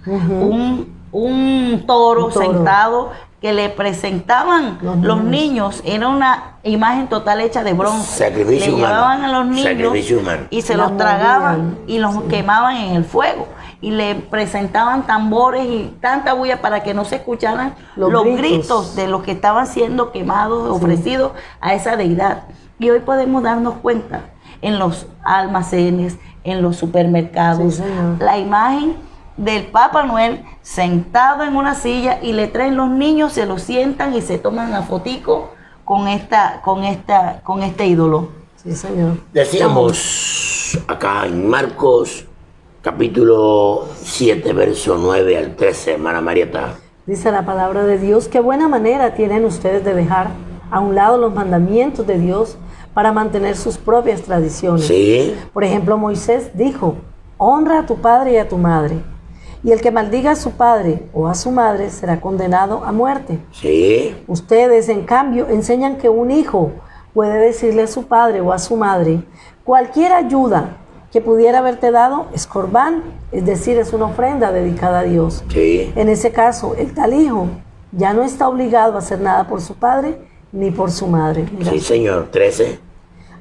un toro sentado que le presentaban los niños. Era una imagen total hecha de bronce. Sacrificio le humano. llevaban a los niños Sacrificio humano. y se La los tragaban morían. y los quemaban en el fuego. Y le presentaban tambores y tanta bulla para que no se escucharan Los los gritos. gritos de los que estaban siendo quemados, ofrecidos a esa deidad. Y hoy podemos darnos cuenta en los almacenes, en los supermercados, Sí, señor. la imagen del Papá Noel sentado en una silla y le traen los niños, se lo sientan y se toman la fotico con este ídolo. Sí, señor. Decíamos acá en Marcos capítulo 7, verso 9 al 13, hermana Marieta. Dice la palabra de Dios, qué buena manera tienen ustedes de dejar a un lado los mandamientos de Dios para mantener sus propias tradiciones. Sí, Por ejemplo, Moisés dijo, honra a tu padre y a tu madre, y el que maldiga a su padre o a su madre será condenado a muerte. sí, Ustedes, en cambio, enseñan que un hijo puede decirle a su padre o a su madre, cualquier ayuda que pudiera haberte dado es corbán, es decir, es una ofrenda dedicada a Dios. sí. En ese caso, el tal hijo ya no está obligado a hacer nada por su padre ni por su madre. Mira. Sí, señor. 13.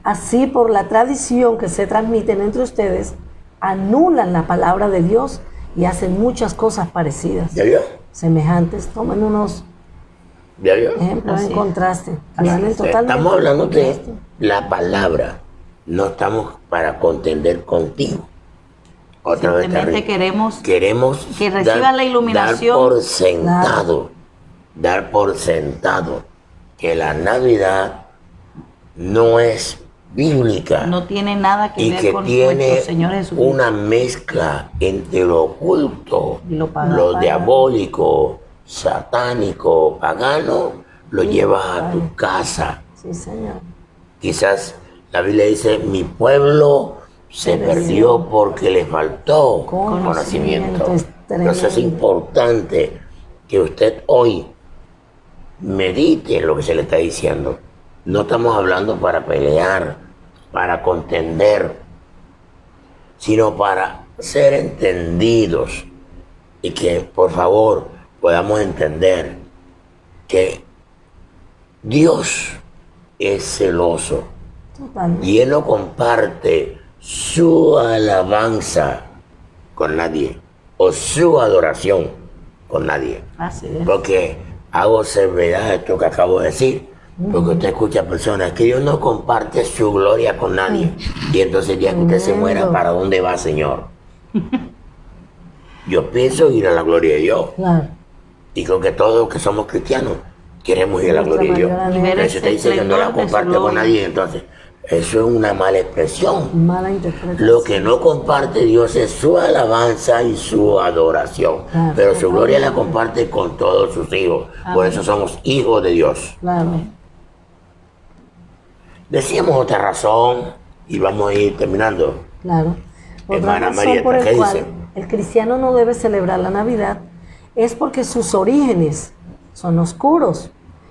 Así, por la tradición que se transmiten entre ustedes, anulan la palabra de Dios y hacen muchas cosas parecidas, ¿Ya vio? semejantes. Tomen unos ¿Ya vio? ejemplos Así en es. contraste. Así Hablan es. totalmente Estamos hablando en de contraste. la palabra. No estamos para contender contigo. Otra vez te Simplemente repito. Queremos que reciban la iluminación. Dar por sentado. Dar por sentado que la Navidad no es bíblica. No tiene nada que y ver que con tiene nuestro Señor Jesucristo. una mezcla entre lo oculto, Y lo pagano. lo diabólico, satánico, pagano, lo llevas a tu casa. Sí, Señor. Quizás la Biblia dice, mi pueblo se perdió porque le faltó Conocimiento. conocimiento. Es Entonces es tremendo. importante que usted hoy medite en lo que se le está diciendo. No estamos hablando para pelear, para contender, sino para ser entendidos y que por favor podamos entender que Dios es celoso Totalmente. y Él no comparte su alabanza con nadie o su adoración con nadie. Así es. Porque hago salvedad a esto que acabo de decir. Porque usted escucha personas que Dios no comparte su gloria con nadie. Y entonces el día que usted se muera, Tremendo. ¿para dónde va, Señor? Yo pienso ir a la gloria de Dios. Claro. Y creo que todos los que somos cristianos queremos ir a la Nuestra gloria de Dios. mayor Y ver Pero si usted ese dice que no la esplendor de su comparte con gloria. nadie, entonces eso es una mala expresión. Mala interpretación. Lo que no comparte Dios es su alabanza y su adoración. Claro. Pero su gloria la comparte con todos sus hijos. Por eso somos hijos de Dios. Claro. Decíamos otra razón y vamos a ir terminando. Claro. Otra Hermana razón Marieta, por el ¿qué cual dice? el cristiano no debe celebrar la Navidad es porque sus orígenes son oscuros.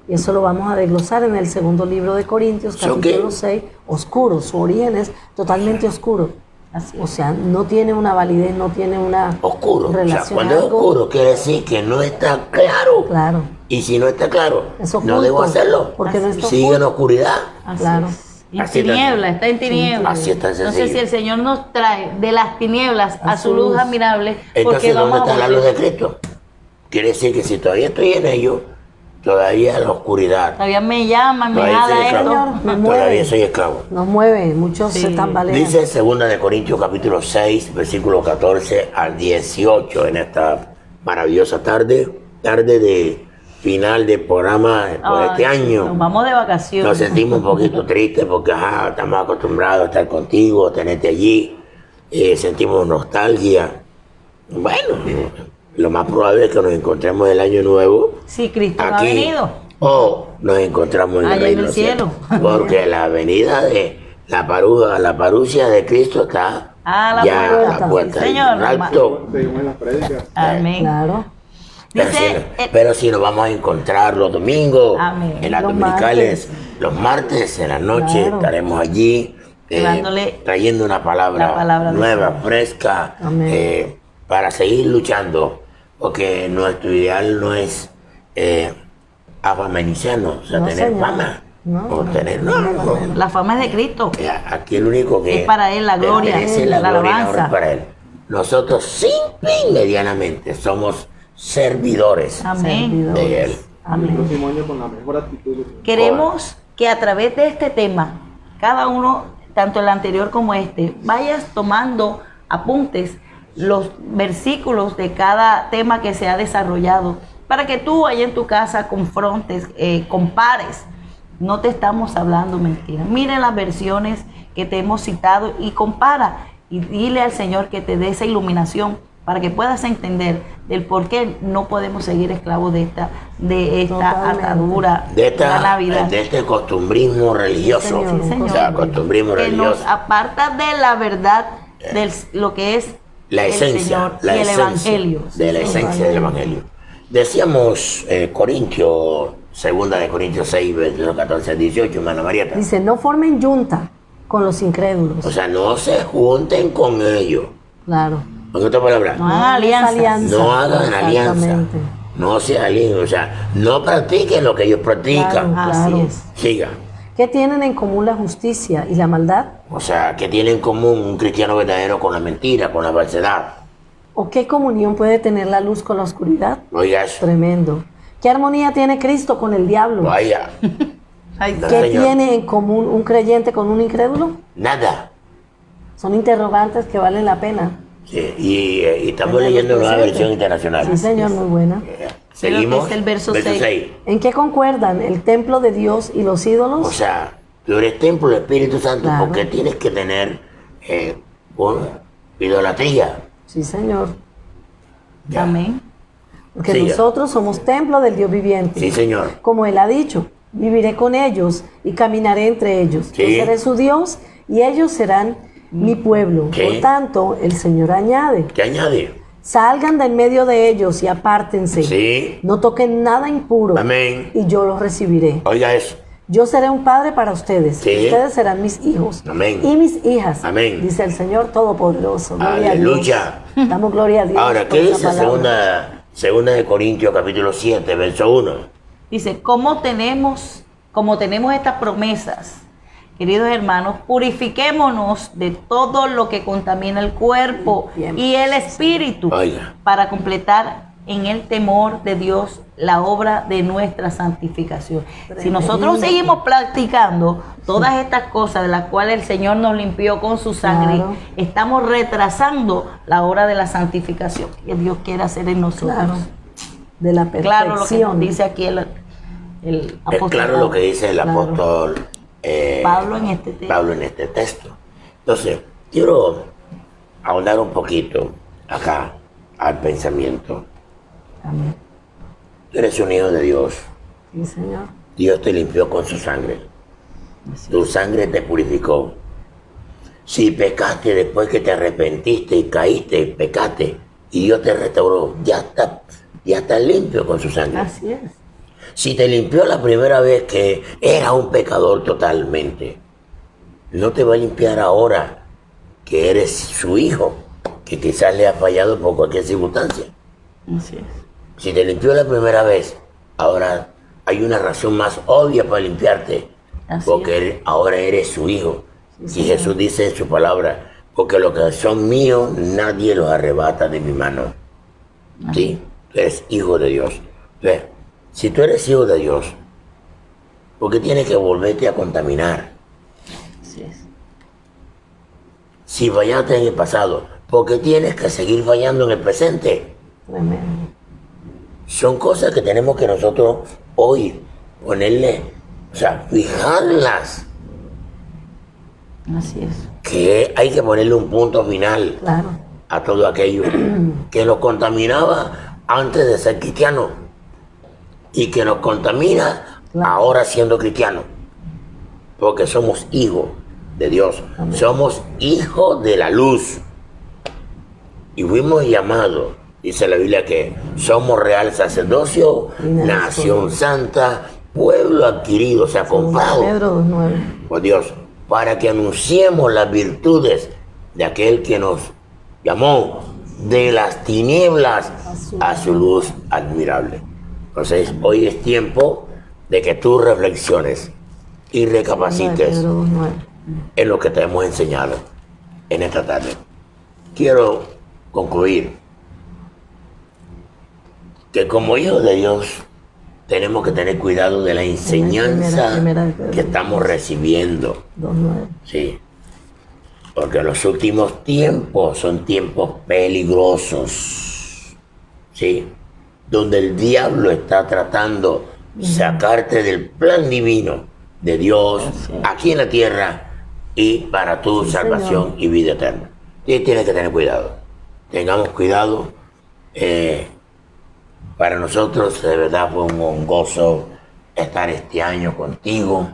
Y eso lo vamos a desglosar en el segundo libro de Corintios, ¿Son capítulo qué? 6, oscuros. Su origen es totalmente oscuro. Así O es. sea, no tiene una validez, no tiene una Oscuro. O sea, relación. cuando es algo- oscuro quiere decir que no está claro. Claro. Y si no está claro, Es no oculto, debo hacerlo. porque no está Sigue en oculto. oscuridad. Así Claro. es. En Así está. tinieblas, está en tinieblas. Así es tan Entonces, sencillo. si el Señor nos trae de las tinieblas a su luz admirable, porque Entonces, ¿dónde vamos a está la luz volver. de Cristo? Quiere decir que si todavía estoy en ello, todavía la oscuridad. Todavía me llaman, me Todavía soy jala esclavo. esto. Señor, me mueve. Todavía soy esclavo. Nos mueve, muchos Sí. se tambalean. Dice 2 de Corintios capítulo 6, versículo 14 al 18 en esta maravillosa tarde de final de programa por Ay, este año. Nos vamos de vacaciones. Nos sentimos un poquito tristes porque estamos acostumbrados a estar contigo, a tenerte allí. Sentimos nostalgia. Bueno, lo más probable es que nos encontremos el año nuevo Sí, Cristo no ha aquí venido. o nos encontramos en el Allá reino en el del cielo. Porque la venida de la parucia de Cristo está A la ya puerta. a la puerta. Sí, señor. En alto. Seguimos en las prédicas. Amén. Claro. Dice, Pero si nos vamos a encontrar los domingos, Amén. en las Los dominicales, los martes, en la noche, Claro. estaremos allí Llevándole trayendo una palabra, la palabra del nueva, Señor. fresca, Amén. para seguir luchando, porque nuestro ideal no es afamenizarnos, o sea, No, tener señor. fama, No, o no, tener, no, no, no, no. la fama es de Cristo. Aquí el único que Es para él la gloria, pertenece la la gloria y la alabanza. honra es para él. Nosotros simple y medianamente somos servidores Amén. de él. El Amén. próximo año con la mejor actitud. Queremos que a través de este tema, cada uno, tanto el anterior como este, vayas tomando apuntes, los versículos de cada tema que se ha desarrollado, para que tú allá en tu casa confrontes, compares. No te estamos hablando mentiras. Miren las versiones que te hemos citado y compara y dile al Señor que te dé esa iluminación para que puedas entender del por qué no podemos seguir esclavos de esta Totalmente. atadura De, la Navidad. de este costumbrismo religioso. Sí, señor. O sea, costumbrismo Que nos religioso. aparta de la verdad, de lo que es La el esencia, Señor la y el esencia Evangelio. de la esencia del Evangelio. Decíamos Corintios, 2 de Corintios 6, versículos 14 al 18, hermana Marieta. Dice, no formen yunta con los incrédulos. O sea, no se junten con ellos. Claro. En otras palabras, No hagan es alianza. no hagan alianza. Exactamente. No se alíen, o sea, no practiquen lo que ellos practican. Claro. Así es. Siga. ¿Qué tienen en común la justicia y la maldad? O sea, ¿qué tiene en común un cristiano verdadero con la mentira, con la falsedad? ¿O qué comunión puede tener la luz con la oscuridad? Oiga eso. Tremendo. ¿Qué armonía tiene Cristo con el diablo? Vaya, Ay, No, ¿Qué señor. tiene en común un creyente con un incrédulo? nada. Son interrogantes que valen la pena. Sí, y estamos Tenerlos leyendo una presentes. versión internacional. Sí, señor, muy buena. Seguimos. es el verso 6. ¿En qué concuerdan el templo de Dios y los O ídolos? sea, tú eres templo del Espíritu Santo Claro. porque tienes que tener idolatría. Sí, señor. Ya. Amén. Porque Siga. nosotros somos templo del Dios viviente. Sí, señor. Como Él ha dicho, viviré con ellos y caminaré entre ellos. Sí. Yo seré su Dios y ellos serán mi pueblo. Sí. Por tanto, el Señor añade, ¿Qué añade? salgan de en medio de ellos y apártense. Sí. No toquen nada impuro. Amén. Y yo los recibiré. Oiga eso. Yo seré un padre para ustedes. Sí. Y ustedes serán mis hijos. Amén. Y mis hijas. Amén. Dice el Señor Todopoderoso. Gloria Aleluya. a Dios. Damos gloria a Dios. Ahora, por ¿qué esa dice palabra. segunda de Corintios capítulo 7, verso 1? Dice, como tenemos estas promesas, queridos hermanos, purifiquémonos de todo lo que contamina el cuerpo Bien. y el espíritu Oiga. para completar en el temor de Dios la obra de nuestra santificación. Si nosotros seguimos practicando todas estas cosas de las cuales el Señor nos limpió con su sangre, Claro. estamos retrasando la obra de la santificación que Dios quiere hacer en nosotros. Claro. De la perfección. Claro lo que nos dice aquí el Es apóstol claro lo que dice el Claro. apóstol Pablo en este tema. Pablo en este texto. Entonces, quiero ahondar un poquito acá al pensamiento. Amén. Tú eres un hijo de Dios. Sí, Señor. Dios te limpió con su sangre. Tu sangre te purificó. Si pecaste después que te arrepentiste y caíste, pecaste, y Dios te restauró, ya está limpio con su sangre. Así es. Si te limpió la primera vez que era un pecador totalmente, no te va a limpiar ahora que eres su hijo, que quizás le ha fallado por cualquier circunstancia. Así es. Si te limpió la primera vez, ahora hay una razón más obvia para limpiarte, Así porque ahora eres su hijo. Sí, Y Jesús dice en su palabra, porque los que son míos, nadie los arrebata de mi mano. ¿Sí? Tú eres hijo de Dios. Entonces, si tú eres hijo de Dios, ¿por qué tienes que volverte a contaminar? Así es. Si fallaste en el pasado, ¿por qué tienes que seguir fallando en el presente? Tremendo. Son cosas que tenemos que nosotros hoy ponerle, o sea, fijarlas, Así es. que hay que ponerle un punto final Claro. a todo aquello que nos contaminaba antes de ser cristiano y que nos contamina Claro. ahora siendo cristiano, porque somos hijos de Dios, somos hijos de la luz y fuimos llamados, dice la Biblia, que somos real sacerdocio, Y nación santa, pueblo adquirido, o sea, comprado Pedro 2:9. por Dios, para que anunciemos las virtudes de aquel que nos llamó de las tinieblas a su luz admirable. Entonces, hoy es tiempo de que tú reflexiones y recapacites Pedro 2:9. en lo que te hemos enseñado en esta tarde. Quiero concluir que como hijos de Dios tenemos que tener cuidado de la enseñanza primera de Pedro. que estamos recibiendo. 2:9. Sí, porque los últimos tiempos son tiempos peligrosos, ¿sí? Donde el diablo está tratando de sacarte del plan divino de Dios aquí en la tierra y para tu salvación y vida eterna. Y tienes que tener cuidado. Tengamos cuidado. Para nosotros de verdad fue un gozo estar este año contigo.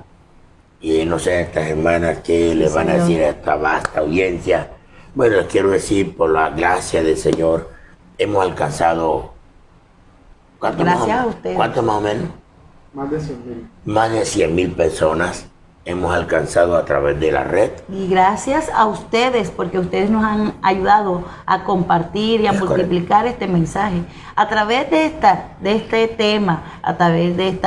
Y no sé, estas hermanas que les van a Señor. decir a esta vasta audiencia. Bueno, les quiero decir, por la gracia del Señor, hemos alcanzado. ¿Cuánto Gracias más, a ustedes. ¿Cuánto más o menos? Más de 100.000. Más de 100,000 personas hemos alcanzado a través de la red. Y gracias a ustedes, porque ustedes nos han ayudado a compartir y a Es correcto. multiplicar este mensaje. A través de este tema, a través de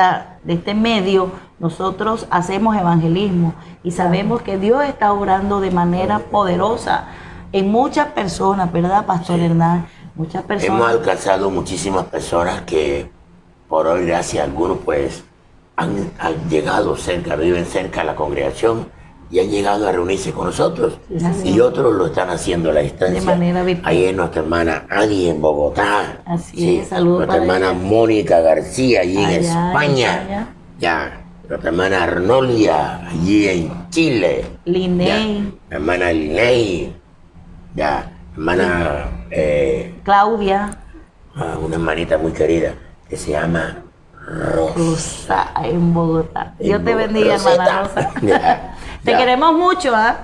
este medio, nosotros hacemos evangelismo y sabemos que Dios está obrando de manera poderosa en muchas personas, ¿verdad, Pastor Hernán? Muchas Hemos personas. alcanzado muchísimas personas que por hoy, gracias a algunos, pues han llegado cerca, viven cerca de la congregación y han llegado a reunirse con nosotros. Y otros lo están haciendo a la distancia. De manera virtual. Ahí es nuestra hermana Adi en Bogotá. Así es, saludos Nuestra para hermana ella. Mónica García allí en Allá en España. España. Ya. Nuestra hermana Arnolia allí en Chile. Linney, Ya. Hermana Liney. Ya. Hermana Claudia, una hermanita muy querida que se llama Rosa. Rosa en Bogotá. Dios te En bendiga, Rosita. hermana Rosa. Ya, Te ya. queremos mucho, ¿ah?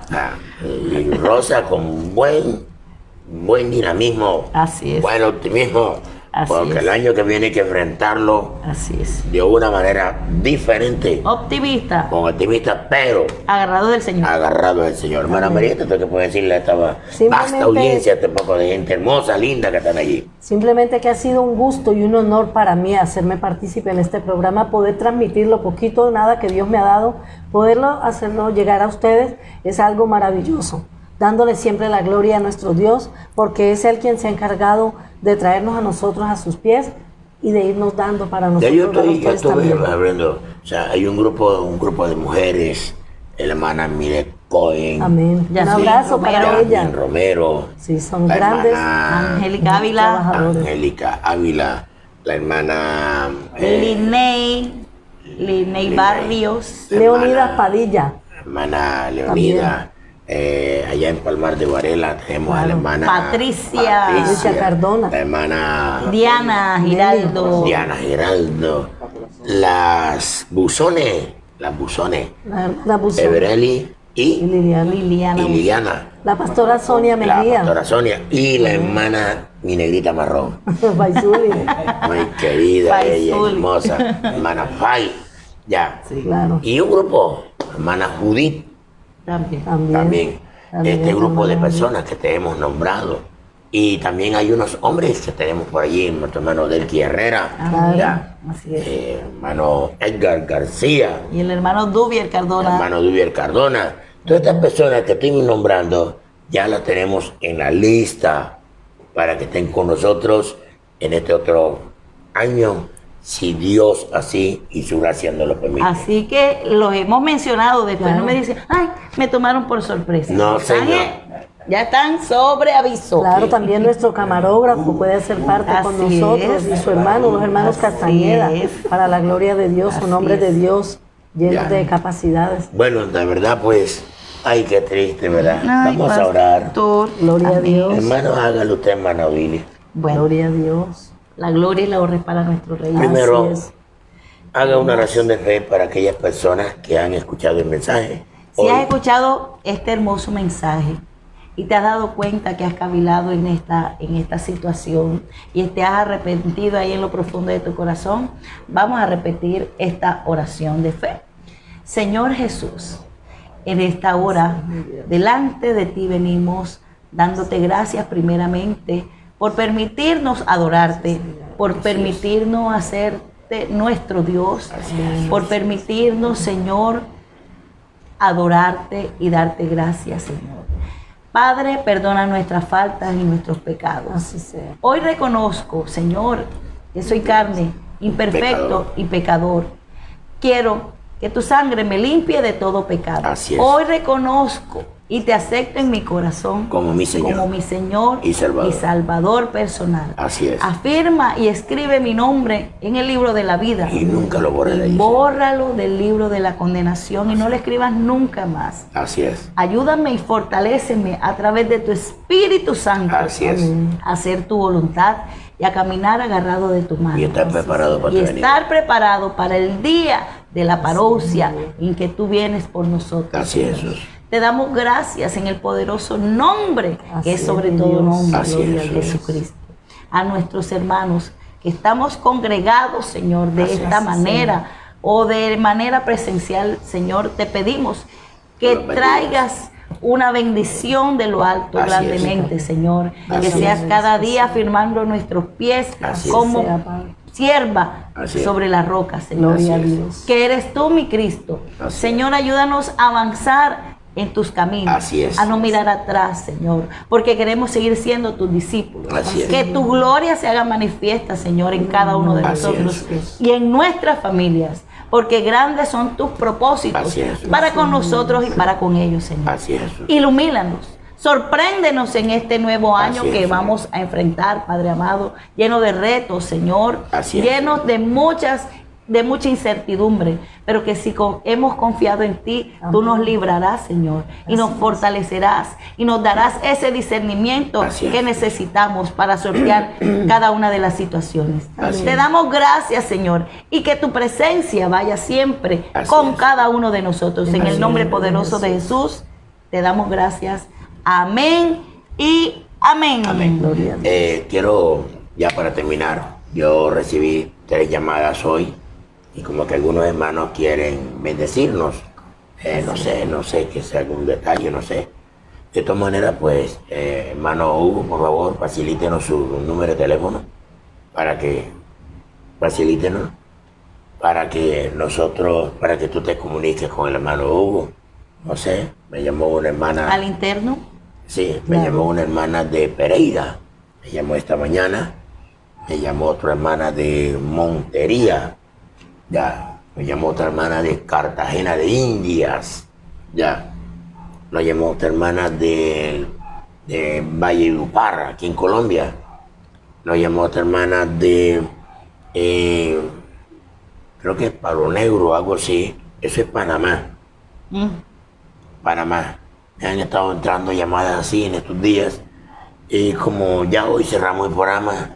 Y Rosa con buen dinamismo, Así es. buen optimismo, Así porque es. el año que viene hay que enfrentarlo Así es. de una manera diferente, Optimista, con optimista, pero agarrado del Señor. agarrado del Señor. Hermana María, esto que puedo decirle a esta Simplemente- vasta audiencia, este poco de gente hermosa, linda que están allí. Simplemente que ha sido un gusto y un honor para mí hacerme partícipe en este programa, poder transmitir lo poquito o nada que Dios me ha dado, poderlo hacerlo llegar a ustedes es algo maravilloso, dándole siempre la gloria a nuestro Dios, porque es Él quien se ha encargado de traernos a nosotros a sus pies y de irnos dando para Ya nosotros. yo para estoy ustedes también. hablando, o sea, hay un grupo de mujeres, la hermana Mire Cohen, Amén. Ya Un sí, abrazo Romero. para ella. Jasmine Romero, Sí, son la grandes. hermana Angélica Ávila, trabajadores. Angélica Ávila, la hermana Linney Barrios, Leonidas Padilla. hermana Leonida, allá en Palmar de Varela tenemos a la hermana Patricia. Patricia Cardona. la hermana Diana Giraldo, Diana Giraldo, las buzones, La hermana Buzón Evereli y y Liliana. Liliana, La pastora Sonia la Mejía. pastora Sonia y la hermana mi negrita marrón, Baizuli. muy querida, Fay ella Zuli. hermosa, hermana Fay, ya, Claro. y un grupo, hermana Judith también. También. también, este grupo de personas que te hemos nombrado. Y también hay unos hombres que tenemos por allí, nuestro hermano Delqui Herrera, ya, Así es. hermano Edgar García, Y el hermano Dubier Cardona. hermano Dubier Cardona. Todas estas personas que estoy nombrando ya las tenemos en la lista para que estén con nosotros en este otro año, si Dios así y su gracia nos lo permite. Así que los hemos mencionado. Después Claro. no me dicen, ay, me tomaron por sorpresa. No, Están señor. ya están sobre aviso. Claro, también nuestro camarógrafo puede ser parte con Así nosotros es. y su hermano, los hermanos Así Castañeda, es. para la gloria de Dios, Así un hombre de es. Dios lleno Ya. de capacidades. Bueno, de verdad, pues, ay, qué triste, ¿verdad? Ay, Vamos a orar. pastor. Gloria a Amén. Dios. Hermano, hágalo usted, hermano Billy. Bueno, Gloria a Dios. la gloria y la honra es para nuestro Rey. Primero, Así es. haga una oración de fe para aquellas personas que han escuchado el mensaje. Si Hoy, has escuchado este hermoso mensaje y te has dado cuenta que has cavilado en esta situación y te has arrepentido ahí en lo profundo de tu corazón, vamos a repetir esta oración de fe. Señor Jesús, en esta hora, delante de ti venimos dándote gracias primeramente por permitirnos adorarte, por permitirnos hacerte nuestro Dios, por permitirnos, Señor, adorarte y darte gracias, Señor. Padre, perdona nuestras faltas y nuestros pecados. Así sea. Hoy reconozco, Señor, que soy carne, imperfecto Pecador. y pecador. Quiero que tu sangre me limpie de todo pecado. Así es. Hoy reconozco y te acepto en mi corazón como mi Señor. como mi Señor Y Salvador. Salvador personal. Así es. Afirma y escribe mi nombre en el libro de la vida. Y nunca lo borre de ahí. Bórralo del libro de la condenación y no lo escribas nunca más. Así es. Ayúdame y fortaléceme a través de tu Espíritu Santo Así es. a hacer tu voluntad y a caminar agarrado de tu mano. Y estar preparado para Y tu venida. estar preparado para el día de la parousia en que tú vienes por nosotros. Así es, Señor. Jesús. Te damos gracias en el poderoso nombre Así que es es, sobre mi todo Dios. nombre, Así gloria es, a Jesús. Jesucristo. A nuestros hermanos que estamos congregados, Señor, de Así esta es, manera o de manera presencial, Señor, te pedimos que Los bendigas. traigas una bendición de lo alto Así es. grandemente, Señor. Así Que seas es. cada día afirmando nuestros pies Así es. como Sea, Padre. sierva Así es. sobre la roca, Señor. Gloria a Así es. Dios. Que eres tú, mi Cristo. Así es. Señor, ayúdanos a avanzar en tus caminos, Así es. a no mirar atrás, Señor, porque queremos seguir siendo tus discípulos. Así es. Que tu gloria se haga manifiesta, Señor, en cada uno de Así nosotros es. y en nuestras familias, porque grandes son tus propósitos Así es. para con nosotros y para con ellos, Señor. Así es, Jesús. Ilumínanos, sorpréndenos en este nuevo año Así es, que Señor. vamos a enfrentar, Padre amado, lleno de retos, Señor, Así es. llenos de mucha incertidumbre, pero que si hemos confiado en ti, tú nos librarás, Señor, y nos fortalecerás y nos darás ese discernimiento Así es. que necesitamos para sortear cada una de las situaciones. Así Te es. damos gracias, Señor, y que tu presencia vaya siempre Así con es. cada uno de nosotros. En el nombre poderoso de Jesús, te damos gracias. Amén y amén. Amén. Gloria a Dios. Quiero, ya para terminar, yo recibí 3 llamadas hoy y como que algunos hermanos quieren bendecirnos. No sé, que sea algún detalle, no sé. De todas maneras, pues, hermano Hugo, por favor, facilítenos su número de teléfono para que para que tú te comuniques con el hermano Hugo. No sé, me llamó una hermana. Al interno. Sí, me llamó una hermana de Pereira, me llamó esta mañana, me llamó otra hermana de Montería, ya, me llamó otra hermana de Cartagena de Indias, ya, nos llamó otra hermana de Valledupar, aquí en Colombia, nos llamó otra hermana de, creo que es Palo Negro, algo así, eso es Panamá. Panamá. Me han estado entrando llamadas así en estos días. Y como ya hoy cerramos el programa,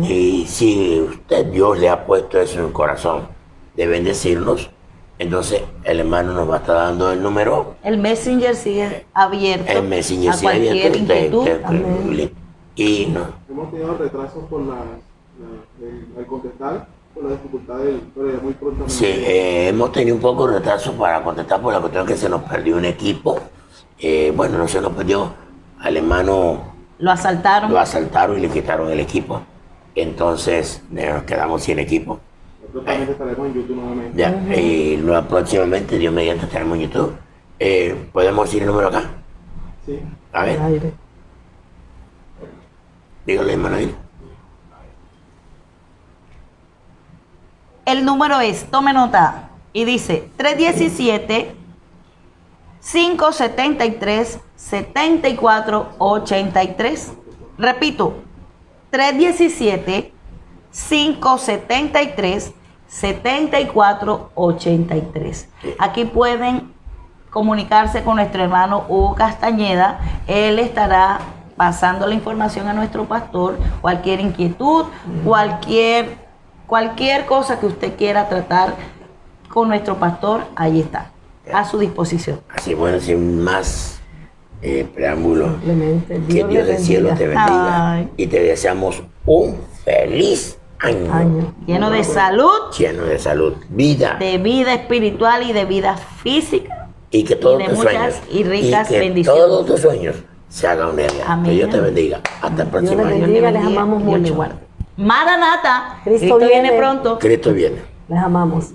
y si usted, Dios le ha puesto eso en el corazón de bendecirnos, entonces el hermano nos va a estar dando el número. El Messenger sigue abierto El Messenger a sigue cualquier abierto, inquietud. y no, Hemos tenido retrasos por al contestar, por la dificultad pero ya muy prontamente. sí, hemos tenido un poco de retraso para contestar por la cuestión que se nos perdió un equipo Bueno, no se nos perdió. Al hermano Lo asaltaron. lo asaltaron y le quitaron el equipo. Entonces nos quedamos sin equipo. Próximamente estaremos en YouTube nuevamente. Ya, y próximamente, Dios mediante, estaremos en YouTube. ¿Podemos decir el número acá? Sí. A ver, Al aire. dígale, hermano. Ahí. El número es, tome nota, y dice 317-573-7483. Repito, 317-573-7483. Aquí pueden comunicarse con nuestro hermano Hugo Castañeda. Él estará pasando la información a nuestro pastor, cualquier inquietud, cualquier cosa que usted quiera tratar con nuestro pastor, ahí está, a su disposición. Así, bueno, sin más preámbulos, Simplemente, que Dios del cielo te bendiga. Ay. Y te deseamos un feliz año. Lleno de salud, Lleno de salud, vida. de vida espiritual y de vida física. Y que todos de tus muchas sueños y ricas que bendiciones. todos tus sueños se hagan realidad. Amén. Que Dios te bendiga. Hasta el próximo les año. bendiga. les amamos Dios le mucho. guarde. Maranata, Cristo Cristo viene viene. pronto. Cristo viene. Les amamos.